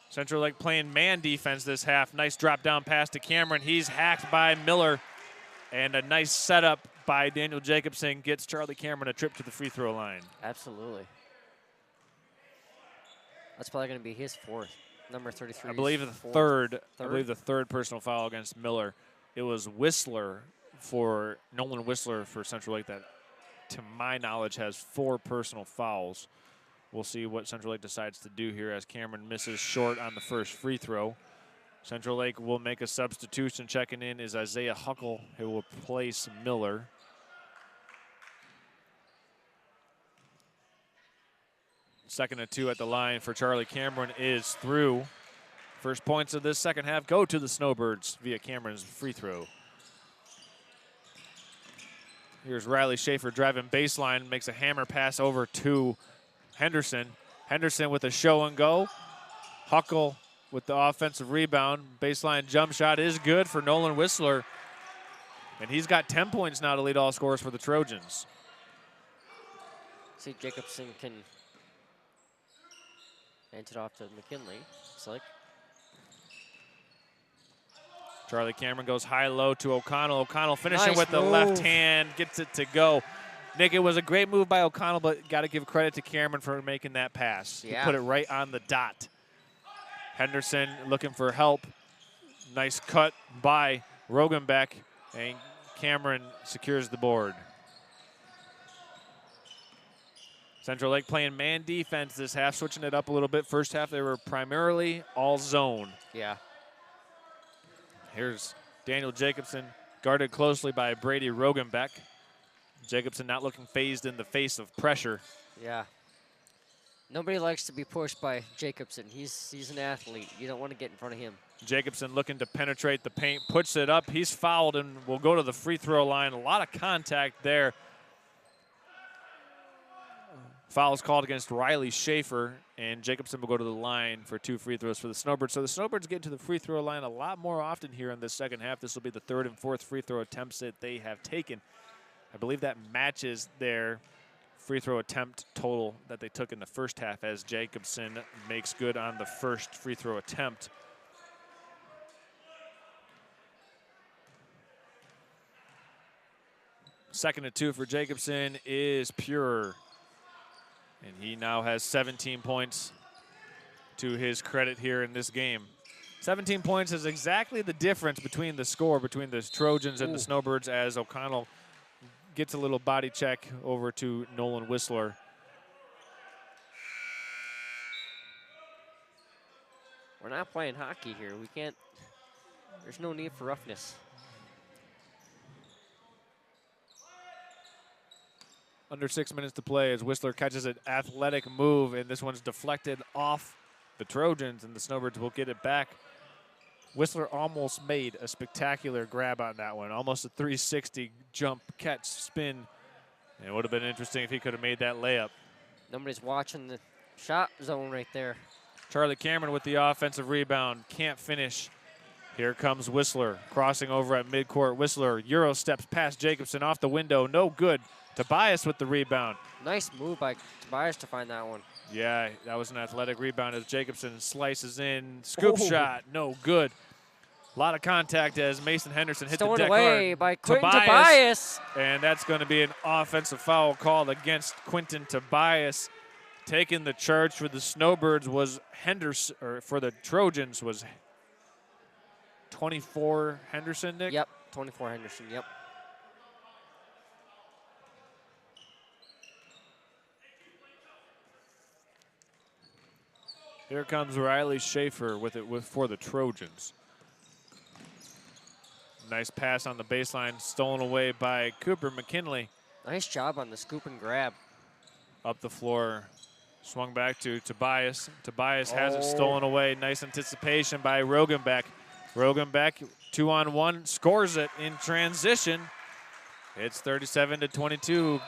Central Lake playing man defense this half. Nice drop down pass to Cameron. He's hacked by Miller. And a nice setup by Daniel Jacobson gets Charlie Cameron a trip to the free throw line. Absolutely. That's probably going to be his fourth. Number 33. I believe the third. I believe the third personal foul against Miller. It was Nolan Whistler for Central Lake that, to my knowledge, has 4 personal fouls. We'll see what Central Lake decides to do here as Cameron misses short on the first free throw. Central Lake will make a substitution. Checking in is Isaiah Huckle, who will replace Miller. Second and 2 at the line for Charlie Cameron is through. First points of this second half go to the Snowbirds via Cameron's free throw. Here's Riley Schaefer driving baseline, makes a hammer pass over to Henderson. Henderson with a show and go. Huckle with the offensive rebound. Baseline jump shot is good for Nolan Whistler. And he's got 10 points now to lead all scorers for the Trojans. See, Jacobson can hand it off to McKinley. Slick. Charlie Cameron goes high-low to O'Connell. O'Connell finishing Nice with the move. left hand, gets it to go. Nick, it was a great move by O'Connell, but got to give credit to Cameron for making that pass. Yeah. He put it right on the dot. Henderson looking for help. Nice cut by Rogenbeck, and Cameron secures the board. Central Lake playing man defense this half, switching it up a little bit. First half, they were primarily all zone. Yeah. Here's Daniel Jacobson, guarded closely by Brady Rogenbeck. Jacobson not looking phased in the face of pressure. Yeah. Nobody likes to be pushed by Jacobson. He's an athlete. You don't want to get in front of him. Jacobson looking to penetrate the paint, puts it up. He's fouled and will go to the free throw line. A lot of contact there. Fouls called against Riley Schaefer, and Jacobson will go to the line for 2 free throws for the Snowbirds. So the Snowbirds get to the free throw line a lot more often here in this second half. This will be the 3rd and 4th free throw attempts that they have taken. I believe that matches their free throw attempt total that they took in the first half, as Jacobson makes good on the first free throw attempt. Second and 2 for Jacobson is pure. And he now has 17 points to his credit here in this game. 17 points is exactly the difference between the score between the Trojans and the Snowbirds, as O'Connell gets a little body check over to Nolan Whistler. We're not playing hockey here. We can't. There's no need for roughness. Under 6 minutes to play as Whistler catches an athletic move, and this one's deflected off the Trojans, and the Snowbirds will get it back. Whistler almost made a spectacular grab on that one. Almost a 360 jump, catch, spin. And it would have been interesting if he could have made that layup. Nobody's watching the shot zone right there. Charlie Cameron with the offensive rebound. Can't finish. Here comes Whistler crossing over at midcourt. Whistler Euro steps past Jacobson off the window. No good. Tobias with the rebound. Nice move by Tobias to find that one. Yeah, that was an athletic rebound as Jacobson slices in. Scoop shot. No good. A lot of contact as Mason Henderson hit Stolen the deck away hard. by Quentin Tobias. And that's going to be an offensive foul called against Quentin Tobias. Taking the charge for the Snowbirds was Henderson, or for the Trojans was 24 Henderson, Nick? Yep, 24 Henderson, yep. Here comes Riley Schaefer for the Trojans. Nice pass on the baseline, stolen away by Cooper McKinley. Nice job on the scoop and grab. Up the floor, swung back to Tobias. Tobias has it stolen away. Nice anticipation by Rogenbeck. Rogenbeck, 2-on-1, scores it in transition. It's 37-22,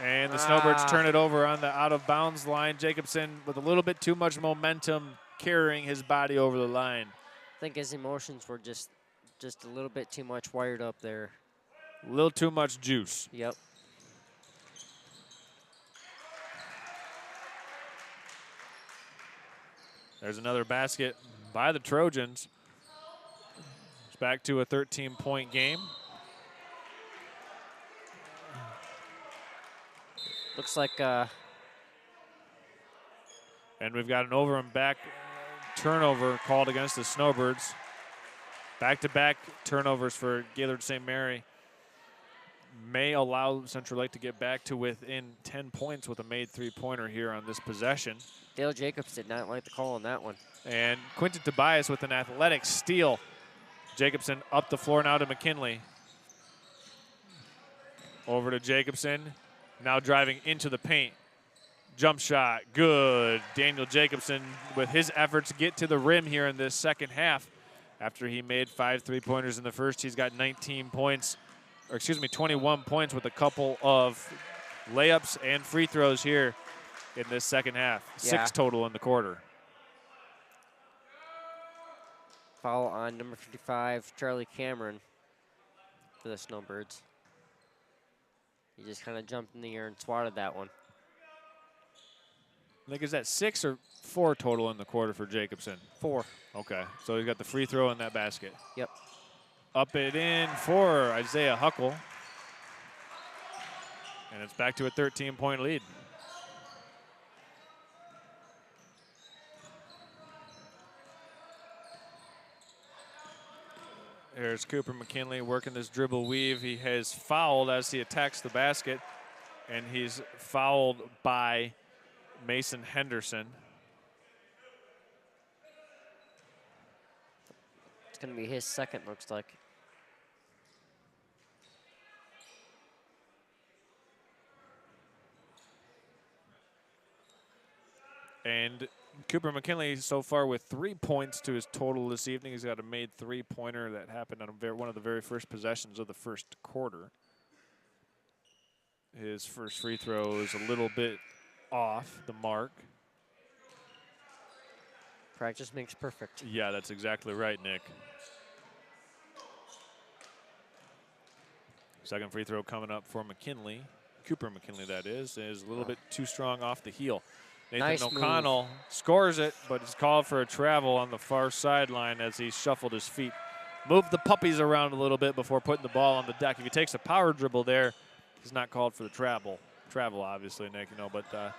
and the Snowbirds turn it over on the out-of-bounds line. Jacobson with a little bit too much momentum carrying his body over the line. I think his emotions were just a little bit too much wired up there. A little too much juice. Yep. There's another basket by the Trojans. It's back to a 13-point game. Looks like and we've got an over and back turnover called against the Snowbirds. Back-to-back turnovers for Gaylord St. Mary may allow Central Lake to get back to within 10 points with a made three-pointer here on this possession. Dale Jacobs did not like the call on that one. And Quentin Tobias with an athletic steal. Jacobson up the floor now to McKinley. Over to Jacobson, now driving into the paint. Jump shot, good. Daniel Jacobson with his efforts get to the rim here in this second half. After he made 5 3-pointers in the first, he's got 19 points, or excuse me, 21 points with a couple of layups and free throws here in this second half. Yeah. 6 total in the quarter. Foul on number 55, Charlie Cameron for the Snowbirds. He just kind of jumped in the air and swatted that one. I think is that 6 or 4 total in the quarter for Jacobson? 4. Okay, so he's got the free throw in that basket. Yep. Up it in for Isaiah Huckle. And it's back to a 13-point lead. Here's Cooper McKinley working this dribble weave. He has fouled as he attacks the basket, and he's fouled by Mason Henderson. It's going to be his second, looks like. And Cooper McKinley so far with 3 points to his total this evening. He's got a made three-pointer that happened on one of the very first possessions of the first quarter. His first free throw is a little bit off the mark. Practice makes perfect. Yeah, that's exactly right, Nick. Second free throw coming up for McKinley. Cooper McKinley, that is a little bit too strong off the heel. Nathan Nice O'Connell move. scores it, but it's called for a travel on the far sideline as he shuffled his feet. Moved the puppies around a little bit before putting the ball on the deck. If he takes a power dribble there, he's not called for the travel. Travel, obviously, Nick, but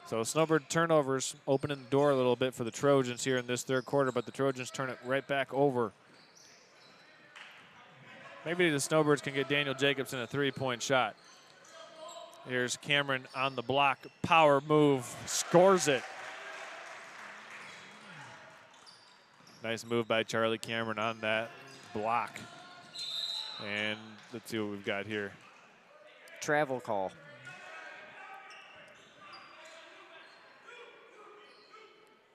so Snowbird turnovers opening the door a little bit for the Trojans here in this third quarter, but the Trojans turn it right back over. Maybe the Snowbirds can get Daniel Jacobson a three-point shot. Here's Cameron on the block. Power move. Scores it. Nice move by Charlie Cameron on that block. And let's see what we've got here. Travel call.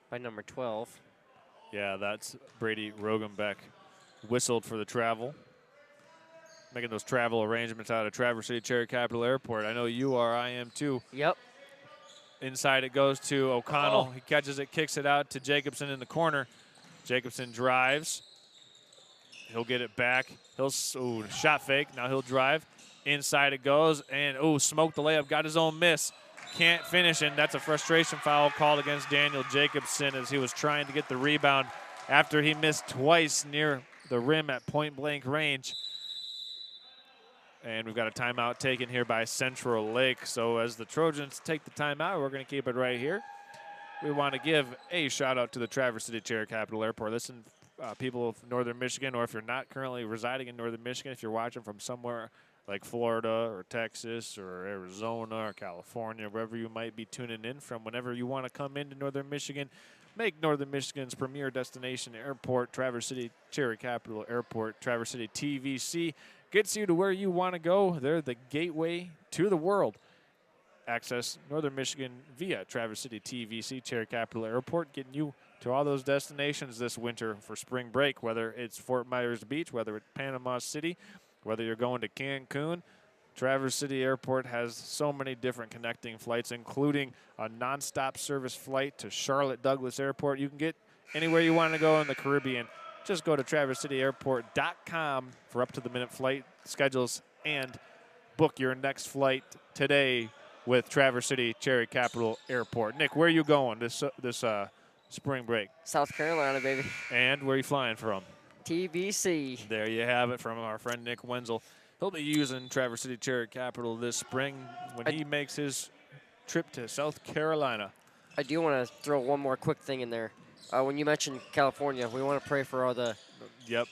By number 12. Yeah, that's Brady Rogenbeck whistled for the travel. Making those travel arrangements out of Traverse City Cherry Capital Airport. I know you are, I am too. Yep. Inside it goes to O'Connell. Oh. He catches it, kicks it out to Jacobson in the corner. Jacobson drives. He'll get it back. He'll shot fake. Now he'll drive. Inside it goes, and smoked the layup. Got his own miss. Can't finish, and that's a frustration foul called against Daniel Jacobson as he was trying to get the rebound after he missed twice near the rim at point-blank range. And we've got a timeout taken here by Central Lake. So as the Trojans take the timeout, we're going to keep it right here. We want to give a shout-out to the Traverse City Cherry Capital Airport. Listen, people of Northern Michigan, or if you're not currently residing in Northern Michigan, if you're watching from somewhere like Florida or Texas or Arizona or California, wherever you might be tuning in from, whenever you want to come into Northern Michigan, make Northern Michigan's premier destination airport, Traverse City Cherry Capital Airport. Traverse City TVC gets you to where you want to go. They're the gateway to the world. Access Northern Michigan via Traverse City TVC Cherry Capital Airport, getting you to all those destinations this winter for spring break, whether it's Fort Myers Beach, whether it's Panama City, whether you're going to Cancun. Traverse City Airport has so many different connecting flights, including a nonstop service flight to Charlotte Douglas Airport. You can get anywhere you want to go in the Caribbean. Just go to traversityairport.com for up-to-the-minute flight schedules and book your next flight today with Traverse City Cherry Capital Airport. Nick, where are you going this spring break? South Carolina, baby. And where are you flying from? TBC. There you have it from our friend Nick Wenzel. He'll be using Traverse City Cherry Capital this spring when he makes his trip to South Carolina. I do want to throw one more quick thing in there. When you mentioned California, we want to pray for all the... Yep.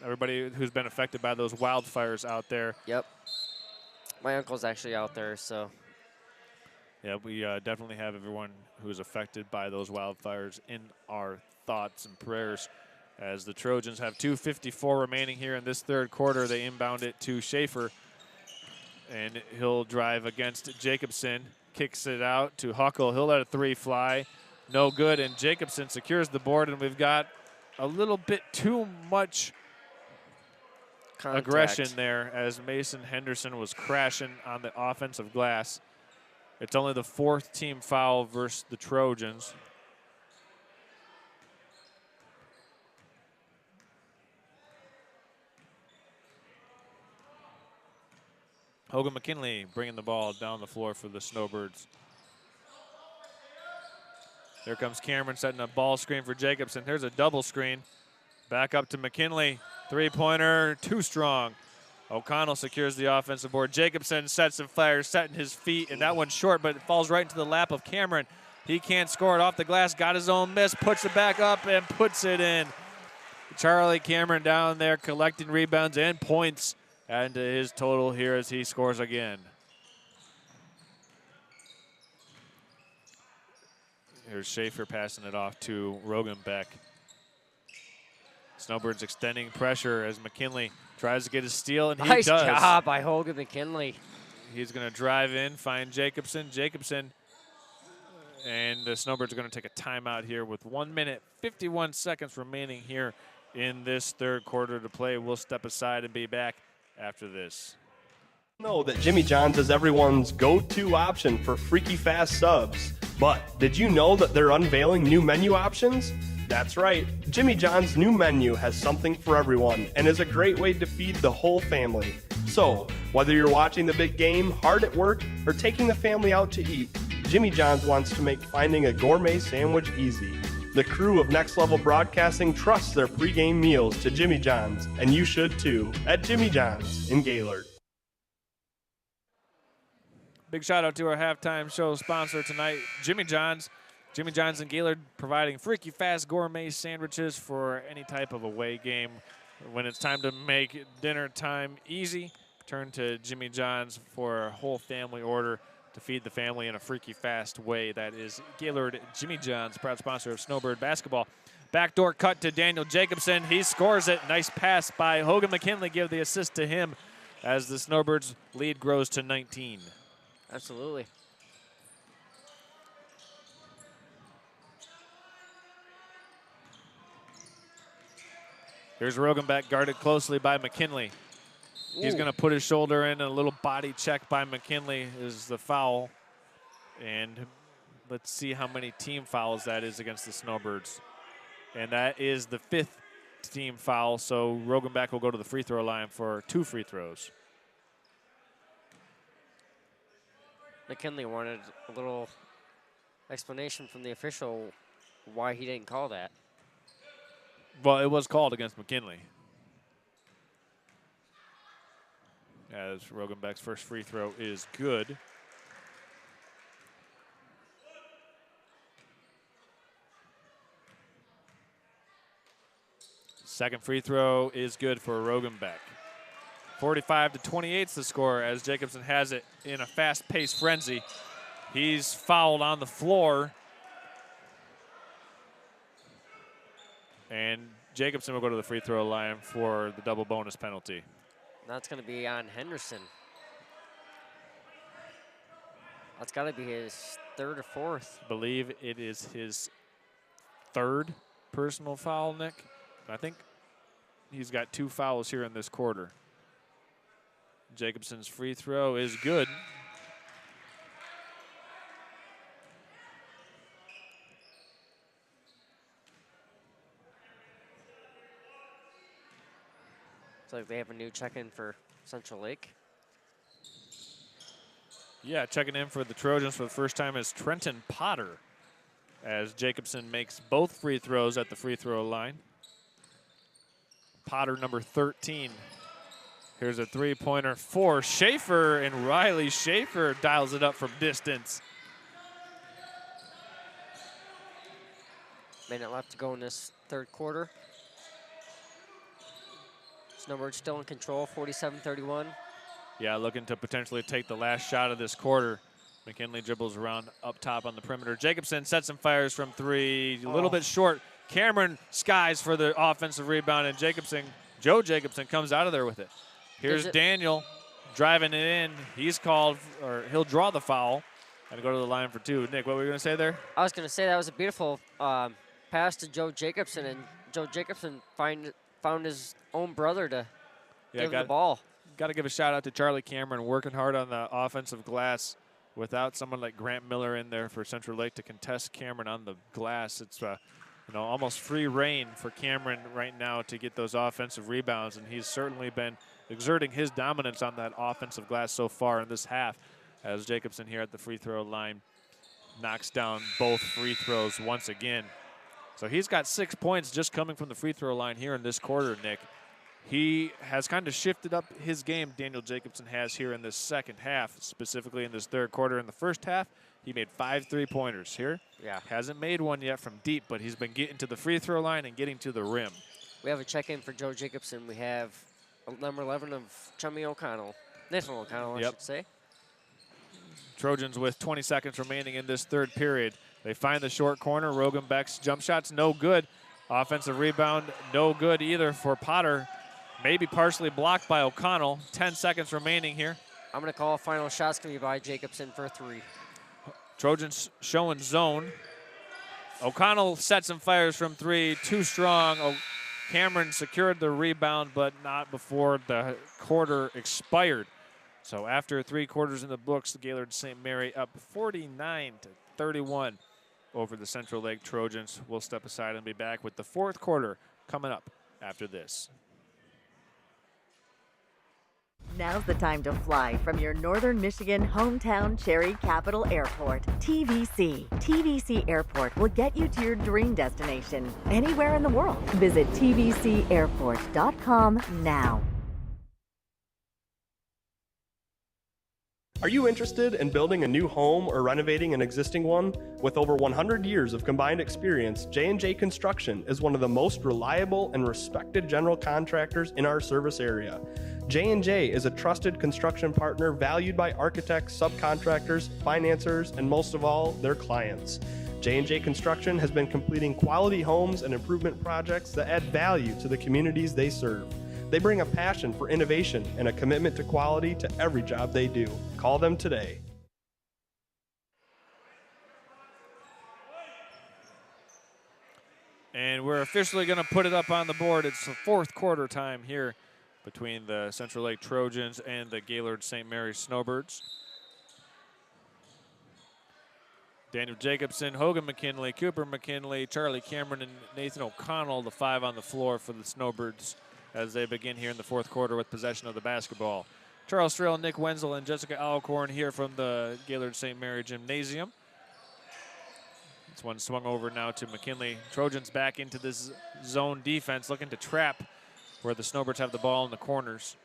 Everybody who's been affected by those wildfires out there. Yep. My uncle's actually out there, so... Yeah, we definitely have everyone who's affected by those wildfires in our thoughts and prayers. As the Trojans have 2:54 remaining here in this third quarter, they inbound it to Schaefer. And he'll drive against Jacobson. Kicks it out to Huckle. He'll let a three fly. No good, and Jacobson secures the board, and we've got a little bit too much aggression there as Mason Henderson was crashing on the offensive glass. It's only the fourth team foul versus the Trojans. Hogan McKinley bringing the ball down the floor for the Snowbirds. Here comes Cameron setting a ball screen for Jacobson. Here's a double screen. Back up to McKinley. Three-pointer, too strong. O'Connell secures the offensive board. Jacobson sets and fires, setting his feet, and that one's short, but it falls right into the lap of Cameron. He can't score it off the glass, got his own miss, puts it back up, and puts it in. Charlie Cameron down there collecting rebounds and points, and to his total here as he scores again. Here's Schaefer passing it off to Rogenbeck. Snowbirds extending pressure as McKinley tries to get a steal, and he does. Nice job by Hogan McKinley. He's going to drive in, find Jacobson. And the Snowbirds are going to take a timeout here with 1 minute, 51 seconds remaining here in this third quarter to play. We'll step aside and be back after this. Know that Jimmy John's is everyone's go-to option for freaky fast subs. But did you know that they're unveiling new menu options? That's right, Jimmy John's new menu has something for everyone and is a great way to feed the whole family. So, whether you're watching the big game, hard at work, or taking the family out to eat, Jimmy John's wants to make finding a gourmet sandwich easy. The crew of Next Level Broadcasting trusts their pregame meals to Jimmy John's, and you should too, at Jimmy John's in Gaylord. Big shout out to our halftime show sponsor tonight, Jimmy John's. Jimmy John's and Gaylord providing freaky fast gourmet sandwiches for any type of away game. When it's time to make dinner time easy, turn to Jimmy John's for a whole family order to feed the family in a freaky fast way. That is Gaylord Jimmy John's, proud sponsor of Snowbird basketball. Backdoor cut to Daniel Jacobson. He scores it. Nice pass by Hogan McKinley. Give the assist to him as the Snowbirds lead grows to 19. Absolutely. Here's Rogenbeck guarded closely by McKinley. He's going to put his shoulder in, a little body check by McKinley is the foul. And let's see how many team fouls that is against the Snowbirds. And that is the 5th team foul, so Rogenbeck will go to the free throw line for 2 free throws. McKinley wanted a little explanation from the official why he didn't call that. Well, it was called against McKinley. As Rogenbeck's first free throw is good. Second free throw is good for Rogenbeck. 45-28 is the score as Jacobson has it in a fast-paced frenzy. He's fouled on the floor. And Jacobson will go to the free throw line for the double bonus penalty. That's going to be on Henderson. That's got to be his 3rd or 4th. I believe it is his 3rd personal foul, Nick. I think he's got 2 fouls here in this quarter. Jacobson's free throw is good. It's like they have a new check-in for Central Lake. Yeah, checking in for the Trojans for the first time is Trenton Potter, as Jacobson makes both free throws at the free throw line. Potter, number 13. Here's a three-pointer for Schaefer, and Riley Schaefer dials it up from distance. Minute left to go in this 3rd quarter. Snowbirds still in control, 47-31. Yeah, looking to potentially take the last shot of this quarter. McKinley dribbles around up top on the perimeter. Jacobson sets and fires from 3, a little bit short. Cameron skies for the offensive rebound, and Joe Jacobson comes out of there with it. Here's Daniel driving it in. He's called, or he'll draw the foul and go to the line for 2. Nick, what were you going to say there? I was going to say that was a beautiful pass to Joe Jacobson, and Joe Jacobson found his own brother to give him the ball. Got to give a shout out to Charlie Cameron, working hard on the offensive glass. Without someone like Grant Miller in there for Central Lake to contest Cameron on the glass, it's almost free reign for Cameron right now to get those offensive rebounds, and he's certainly been exerting his dominance on that offensive glass so far in this half, as Jacobson here at the free throw line knocks down both free throws once again. So he's got 6 points just coming from the free throw line here in this quarter, Nick. He has kind of shifted up his game, Daniel Jacobson has here in this second half, specifically in this 3rd quarter. In the first half, he made 5 three-pointers here. Yeah. Hasn't made one yet from deep, but he's been getting to the free throw line and getting to the rim. We have a check-in for Joe Jacobson. We have number 11 of Chummy O'Connell. Nathan O'Connell, I should say. Trojans with 20 seconds remaining in this 3rd period. They find the short corner. Rogenbeck's jump shot's no good. Offensive rebound, no good either for Potter. Maybe partially blocked by O'Connell. 10 seconds remaining here. I'm going to call final shots going to be by Jacobson for 3. Trojans showing zone. O'Connell sets and fires from 3, too strong. Cameron secured the rebound, but not before the quarter expired. So after 3 quarters in the books, the Gaylord St. Mary up 49-31 over the Central Lake Trojans. We'll step aside and be back with the 4th quarter coming up after this. Now's the time to fly from your Northern Michigan hometown Cherry Capital Airport, TVC. TVC Airport will get you to your dream destination anywhere in the world. Visit tvcairport.com now. Are you interested in building a new home or renovating an existing one? With over 100 years of combined experience, J&J Construction is one of the most reliable and respected general contractors in our service area. J&J is a trusted construction partner valued by architects, subcontractors, financiers, and most of all, their clients. J&J Construction has been completing quality homes and improvement projects that add value to the communities they serve. They bring a passion for innovation and a commitment to quality to every job they do. Call them today. And we're officially going to put it up on the board. It's the fourth quarter time here between the Central Lake Trojans and the Gaylord St. Mary's Snowbirds. Daniel Jacobson, Hogan McKinley, Cooper McKinley, Charlie Cameron, and Nathan O'Connell, the 5 on the floor for the Snowbirds as they begin here in the fourth quarter with possession of the basketball. Charles Strail, Nick Wenzel, and Jessica Alcorn here from the Gaylord St. Mary Gymnasium. This one swung over now to McKinley. Trojans back into this zone defense, looking to trap where the Snowbirds have the ball in the corners.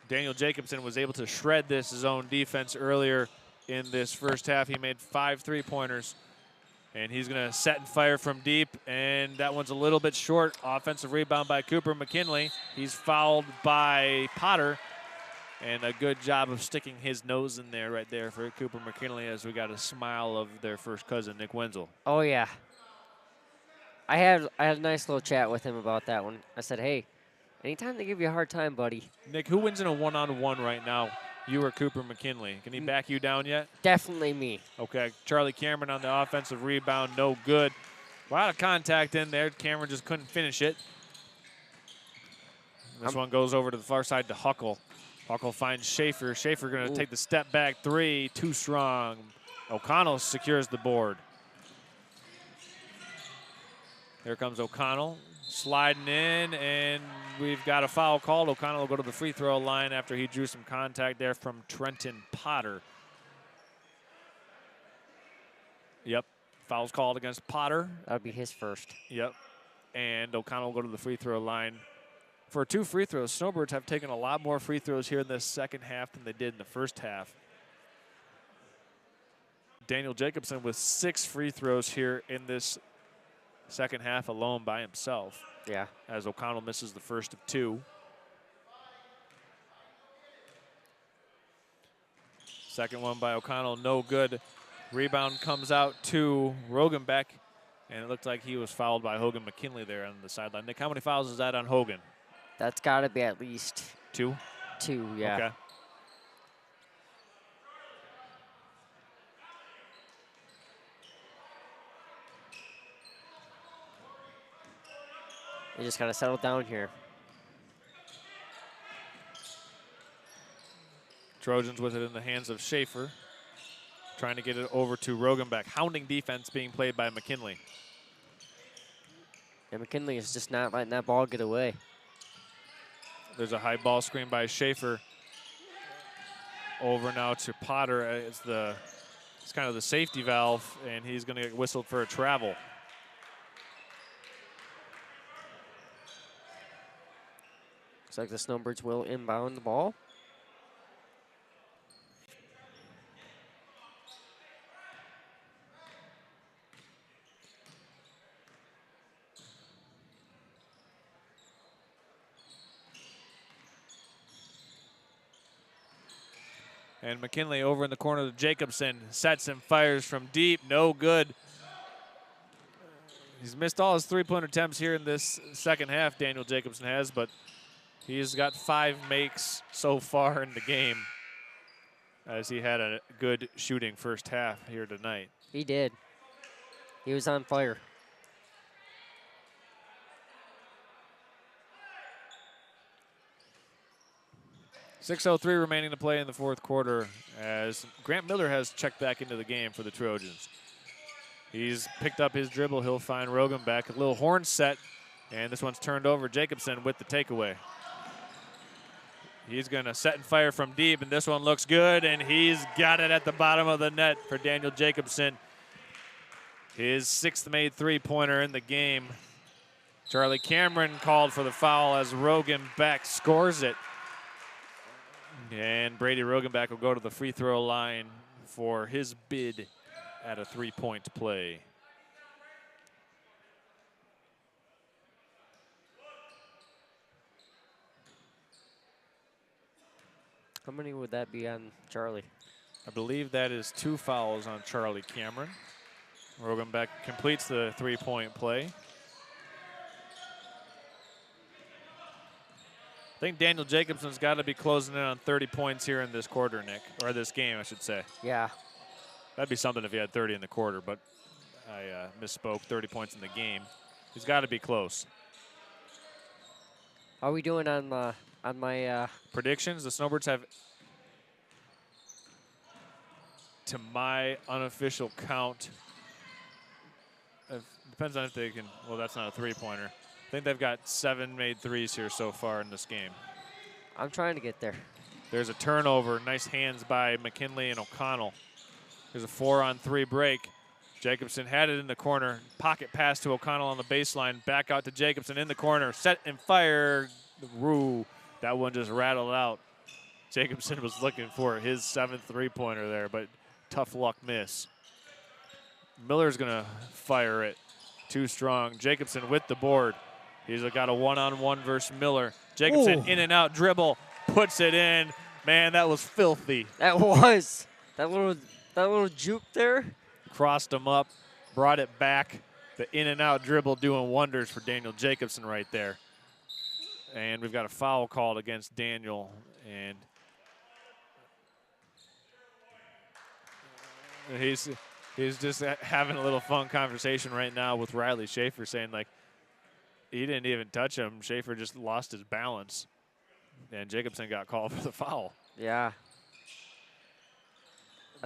Daniel Jacobson was able to shred this zone defense earlier in this first half. He made 5 3-pointers, and he's going to set and fire from deep, and that one's a little bit short. Offensive rebound by Cooper McKinley. He's fouled by Potter. And a good job of sticking his nose in there right there for Cooper McKinley as we got a smile of their first cousin, Nick Wenzel. Oh, yeah. I had a nice little chat with him about that one. I said, hey, anytime they give you a hard time, buddy. Nick, who wins in a one-on-one right now? You or Cooper McKinley? Can he back you down yet? Definitely me. Okay. Charlie Cameron on the offensive rebound, no good. A lot of contact in there. Cameron just couldn't finish it. This one goes over to the far side to Huckle. Huckle finds Schaefer. Schaefer going to take the step back 3, too strong. O'Connell secures the board. Here comes O'Connell sliding in, and we've got a foul called. O'Connell will go to the free throw line after he drew some contact there from Trenton Potter. Yep, foul's called against Potter. That would be his first. Yep, and O'Connell will go to the free throw line. For 2 free throws, Snowbirds have taken a lot more free throws here in the second half than they did in the first half. Daniel Jacobson with 6 free throws here in this second half alone by himself. Yeah. As O'Connell misses the first of 2. Second one by O'Connell, no good. Rebound comes out to Rogenbeck, and it looked like he was fouled by Hogan McKinley there on the sideline. Nick, how many fouls is that on Hogan? That's got to be at least 2? 2, yeah. Okay. You just got to settle down here. Trojans with it in the hands of Schaefer, trying to get it over to Rogenbeck. Hounding defense being played by McKinley. And McKinley is just not letting that ball get away. There's a high ball screen by Schaefer. Over now to Potter. It's kind of the safety valve, and he's going to get whistled for a travel. Looks like the Snowbirds will inbound the ball. And McKinley over in the corner to Jacobson. Sets and fires from deep. No good. He's missed all his three-pointer attempts here in this second half, Daniel Jacobson has, but he's got 5 makes so far in the game as he had a good shooting first half here tonight. He did. He was on fire. .603 remaining to play in the fourth quarter as Grant Miller has checked back into the game for the Trojans. He's picked up his dribble. He'll find Rogenbeck. A little horn set, and this one's turned over. Jacobson with the takeaway. He's going to set and fire from deep, and this one looks good, and he's got it at the bottom of the net for Daniel Jacobson. His 6th made three-pointer in the game. Charlie Cameron called for the foul as Rogenbeck scores it. And Brady Rogenbeck will go to the free throw line for his bid at a 3-point play. How many would that be on Charlie? I believe that is 2 fouls on Charlie Cameron. Rogenbeck completes the 3-point play. I think Daniel Jacobson's got to be closing in on 30 points here in this quarter, Nick, or this game, I should say. Yeah. That'd be something if he had 30 in the quarter, but I misspoke. 30 points in the game. He's got to be close. How are we doing on my Predictions? The Snowbirds have, to my unofficial count, depends on if they can. Well, that's not a three-pointer. I think they've got 7 made threes here so far in this game. I'm trying to get there. There's a turnover. Nice hands by McKinley and O'Connell. There's a 4-on-3 break. Jacobson had it in the corner. Pocket pass to O'Connell on the baseline. Back out to Jacobson in the corner. Set and fire. Roo. That one just rattled out. Jacobson was looking for his 7th three-pointer there, but tough luck miss. Miller's going to fire it. Too strong. Jacobson with the board. He's got a one-on-one versus Miller. Jacobson in and out dribble. Puts it in. Man, that was filthy. That was. That little juke there. Crossed him up. Brought it back. The in and out dribble doing wonders for Daniel Jacobson right there. And we've got a foul called against Daniel. And he's just having a little fun conversation right now with Riley Schaefer, saying, like, he didn't even touch him. Schaefer just lost his balance. And Jacobson got called for the foul. Yeah.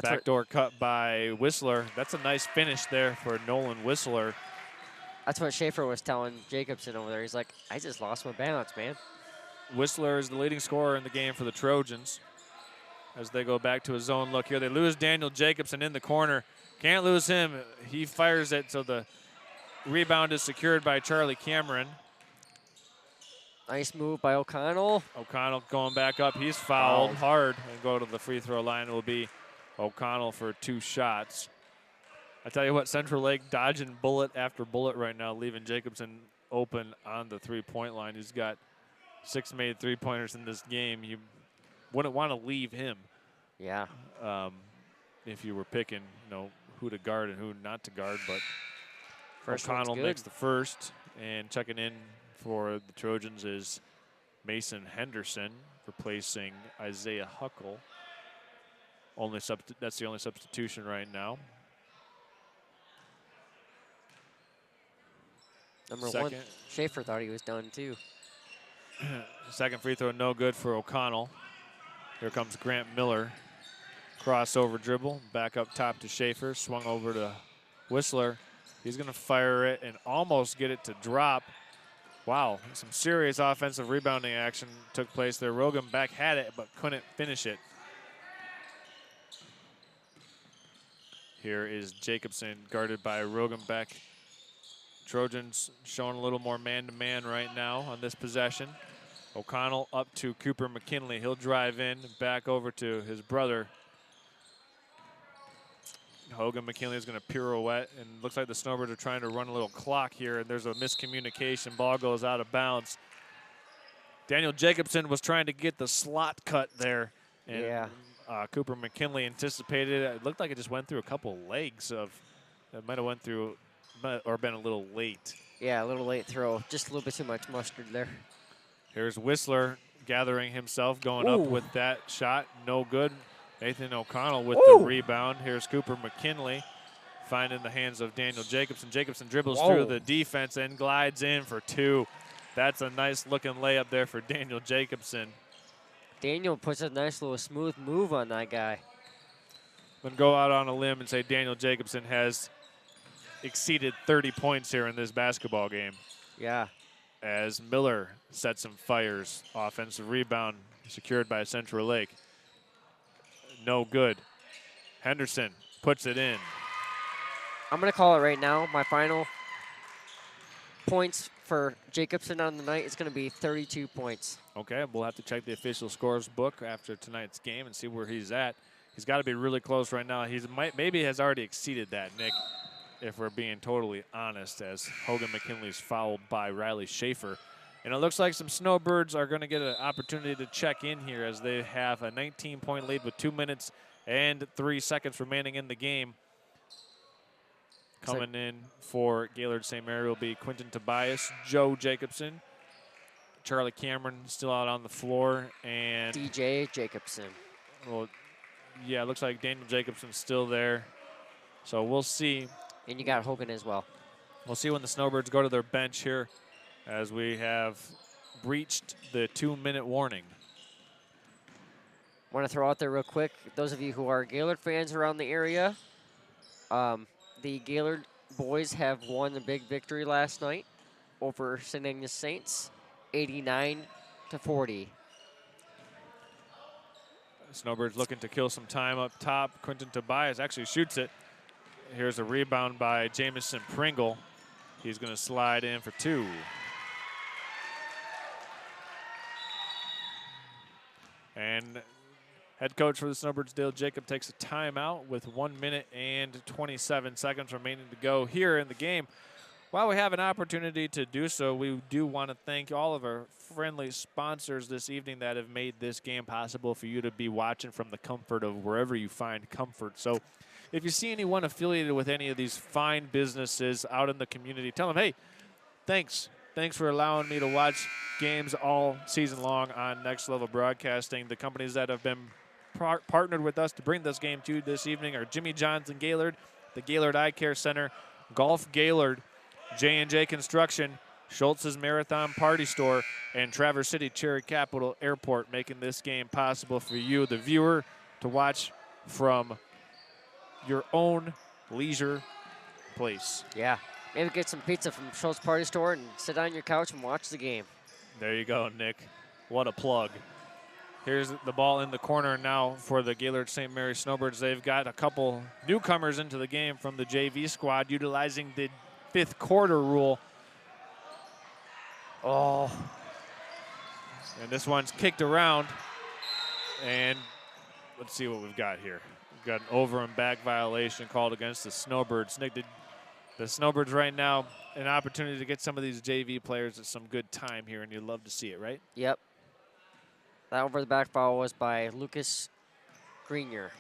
Backdoor cut by Whistler. That's a nice finish there for Nolan Whistler. That's what Schaefer was telling Jacobson over there. He's like, I just lost my balance, man. Whistler is the leading scorer in the game for the Trojans. As they go back to a zone look here. They lose Daniel Jacobson in the corner. Can't lose him. He fires it, so the rebound is secured by Charlie Cameron. Nice move by O'Connell. O'Connell going back up. He's fouled hard and go to the free throw line. It will be O'Connell for 2 shots. I tell you what, Central Lake dodging bullet after bullet right now, leaving Jacobson open on the three-point line. He's got 6 made three-pointers in this game. You wouldn't want to leave him. Yeah. If you were picking, who to guard and who not to guard. But First O'Connell one's good. makes the first, and checking in for the Trojans is Mason Henderson, replacing Isaiah Huckle. That's the only substitution right now. Number 1, Schaefer thought he was done too. Second free throw, no good for O'Connell. Here comes Grant Miller. Crossover dribble, back up top to Schaefer, swung over to Whistler. He's going to fire it and almost get it to drop. Wow, some serious offensive rebounding action took place there. Rogenbeck had it but couldn't finish it. Here is Jacobson guarded by Rogenbeck. Trojans showing a little more man-to-man right now on this possession. O'Connell up to Cooper McKinley. He'll drive in, back over to his brother. Hogan McKinley is going to pirouette, and looks like the Snowbirds are trying to run a little clock here, and there's a miscommunication. Ball goes out of bounds. Daniel Jacobson was trying to get the slot cut there, and Cooper McKinley anticipated it. It looked like it just went through a couple legs of, it might have went through or been a little late. Yeah, a little late throw. Just a little bit too much mustard there. Here's Whistler gathering himself, going up with that shot. No good. Nathan O'Connell with the rebound. Here's Cooper McKinley finding the hands of Daniel Jacobson. Jacobson dribbles through the defense and glides in for 2. That's a nice looking layup there for Daniel Jacobson. Daniel puts a nice little smooth move on that guy. I'm going to go out on a limb and say Daniel Jacobson has exceeded 30 points here in this basketball game. Yeah. As Miller sets some fires. Offensive rebound secured by Central Lake. No good. Henderson puts it in. I'm going to call it right now. My final points for Jacobson on the night is going to be 32 points. Okay, we'll have to check the official scores book after tonight's game and see where he's at. He's got to be really close right now. Maybe has already exceeded that, Nick, if we're being totally honest, as Hogan McKinley's fouled by Riley Schaefer. And it looks like some Snowbirds are going to get an opportunity to check in here as they have a 19-point lead with 2 minutes and 3 seconds remaining in the game. Coming in for Gaylord St. Mary will be Quentin Tobias, Joe Jacobson, Charlie Cameron still out on the floor, and DJ Jacobson. Well, yeah, it looks like Daniel Jacobson's still there. So we'll see And you got Hogan as well. We'll see when the Snowbirds go to their bench here as we have breached the 2-minute warning. Want to throw out there real quick, those of you who are Gaylord fans around the area, the Gaylord boys have won a big victory last night over St. Agnes Saints, 89-40. Snowbirds looking to kill some time up top. Quentin Tobias actually shoots it. Here's a rebound by Jamison Pringle. He's going to slide in for 2. And head coach for the Snowbirds, Dale Jacob, takes a timeout with 1 minute and 27 seconds remaining to go here in the game. While we have an opportunity to do so, we do want to thank all of our friendly sponsors this evening that have made this game possible for you to be watching from the comfort of wherever you find comfort. So if you see anyone affiliated with any of these fine businesses out in the community, tell them, hey, thanks. Thanks for allowing me to watch games all season long on Next Level Broadcasting. The companies that have been partnered with us to bring this game to you this evening are Jimmy John's and Gaylord, the Gaylord Eye Care Center, Golf Gaylord, J&J Construction, Schultz's Marathon Party Store, and Traverse City Cherry Capital Airport, making this game possible for you, the viewer, to watch from your own leisure place. Yeah, maybe get some pizza from Schultz Party Store and sit on your couch and watch the game. There you go, Nick. What a plug. Here's the ball in the corner now for the Gaylord St. Mary Snowbirds. They've got a couple newcomers into the game from the JV squad, utilizing the 5th quarter rule. Oh. And this one's kicked around. And let's see what we've got here. We've got an over and back violation called against the Snowbirds. Nick, the Snowbirds right now, an opportunity to get some of these JV players at some good time here, and you'd love to see it, right? Yep. That over the back foul was by Lucas Grenier.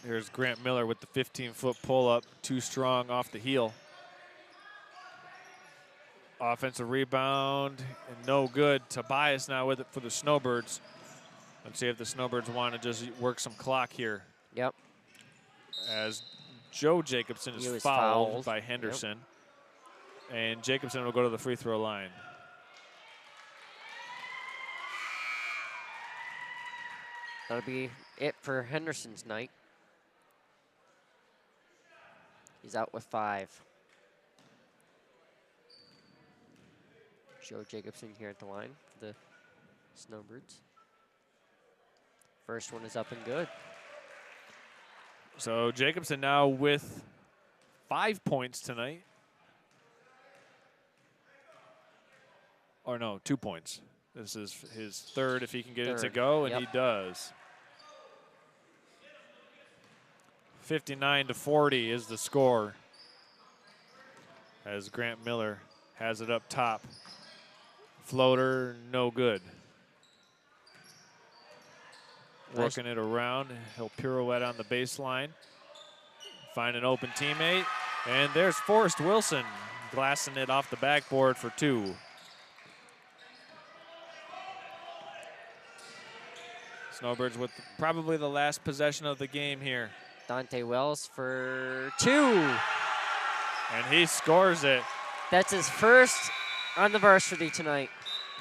Here's Grant Miller with the 15-foot pull-up, too strong off the heel. Offensive rebound, and no good. Tobias now with it for the Snowbirds. Let's see if the Snowbirds want to just work some clock here. Yep. As Joe Jacobson is fouled by Henderson. Yep. And Jacobson will go to the free throw line. That'll be it for Henderson's night. He's out with 5. Joe Jacobson here at the line for the Snowbirds. First one is up and good. So Jacobson now with 5 points tonight. Or no, 2 points. This is his 3rd if he can get it to go, and he does. 59-40 is the score as Grant Miller has it up top. Floater, no good. Working it around. He'll pirouette on the baseline. Find an open teammate. And there's Forrest Wilson glassing it off the backboard for 2. Snowbirds with probably the last possession of the game here. Dante Wells for 2. And he scores it. That's his first on the varsity tonight.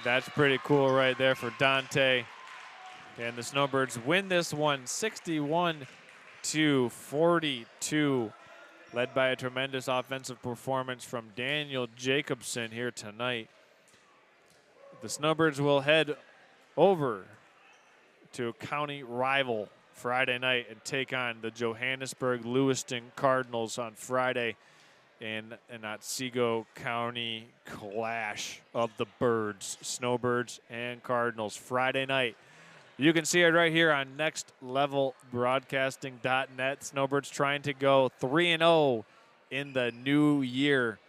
That's pretty cool right there for Dante. And the Snowbirds win this one 61-42, led by a tremendous offensive performance from Daniel Jacobson here tonight. The Snowbirds will head over to county rival Friday night and take on the Johannesburg Lewiston Cardinals on Friday in an Otsego County clash of the birds, Snowbirds and Cardinals, Friday night. You can see it right here on nextlevelbroadcasting.net. Snowbirds trying to go 3-0 in the new year.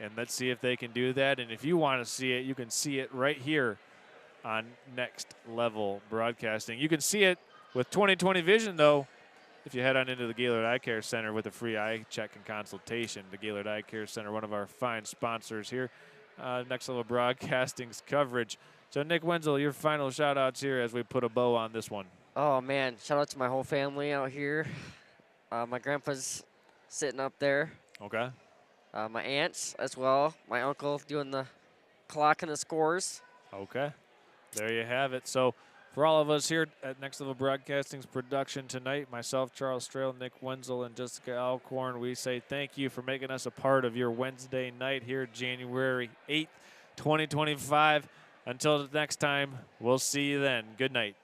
And let's see if they can do that. And if you want to see it, you can see it right here on Next Level Broadcasting. You can see it with 20/20 vision, though, if you head on into the Gaylord Eye Care Center with a free eye check and consultation. The Gaylord Eye Care Center, one of our fine sponsors here, Next Level Broadcasting's coverage. So, Nick Wenzel, your final shout-outs here as we put a bow on this one. Oh, man. Shout out to my whole family out here. My grandpa's sitting up there. Okay. My aunts as well. My uncle doing the clock and the scores. Okay. There you have it. So for all of us here at Next Level Broadcasting's production tonight, myself, Charles Strail, Nick Wenzel, and Jessica Alcorn, we say thank you for making us a part of your Wednesday night here, January 8th, 2025. Until next time, we'll see you then. Good night.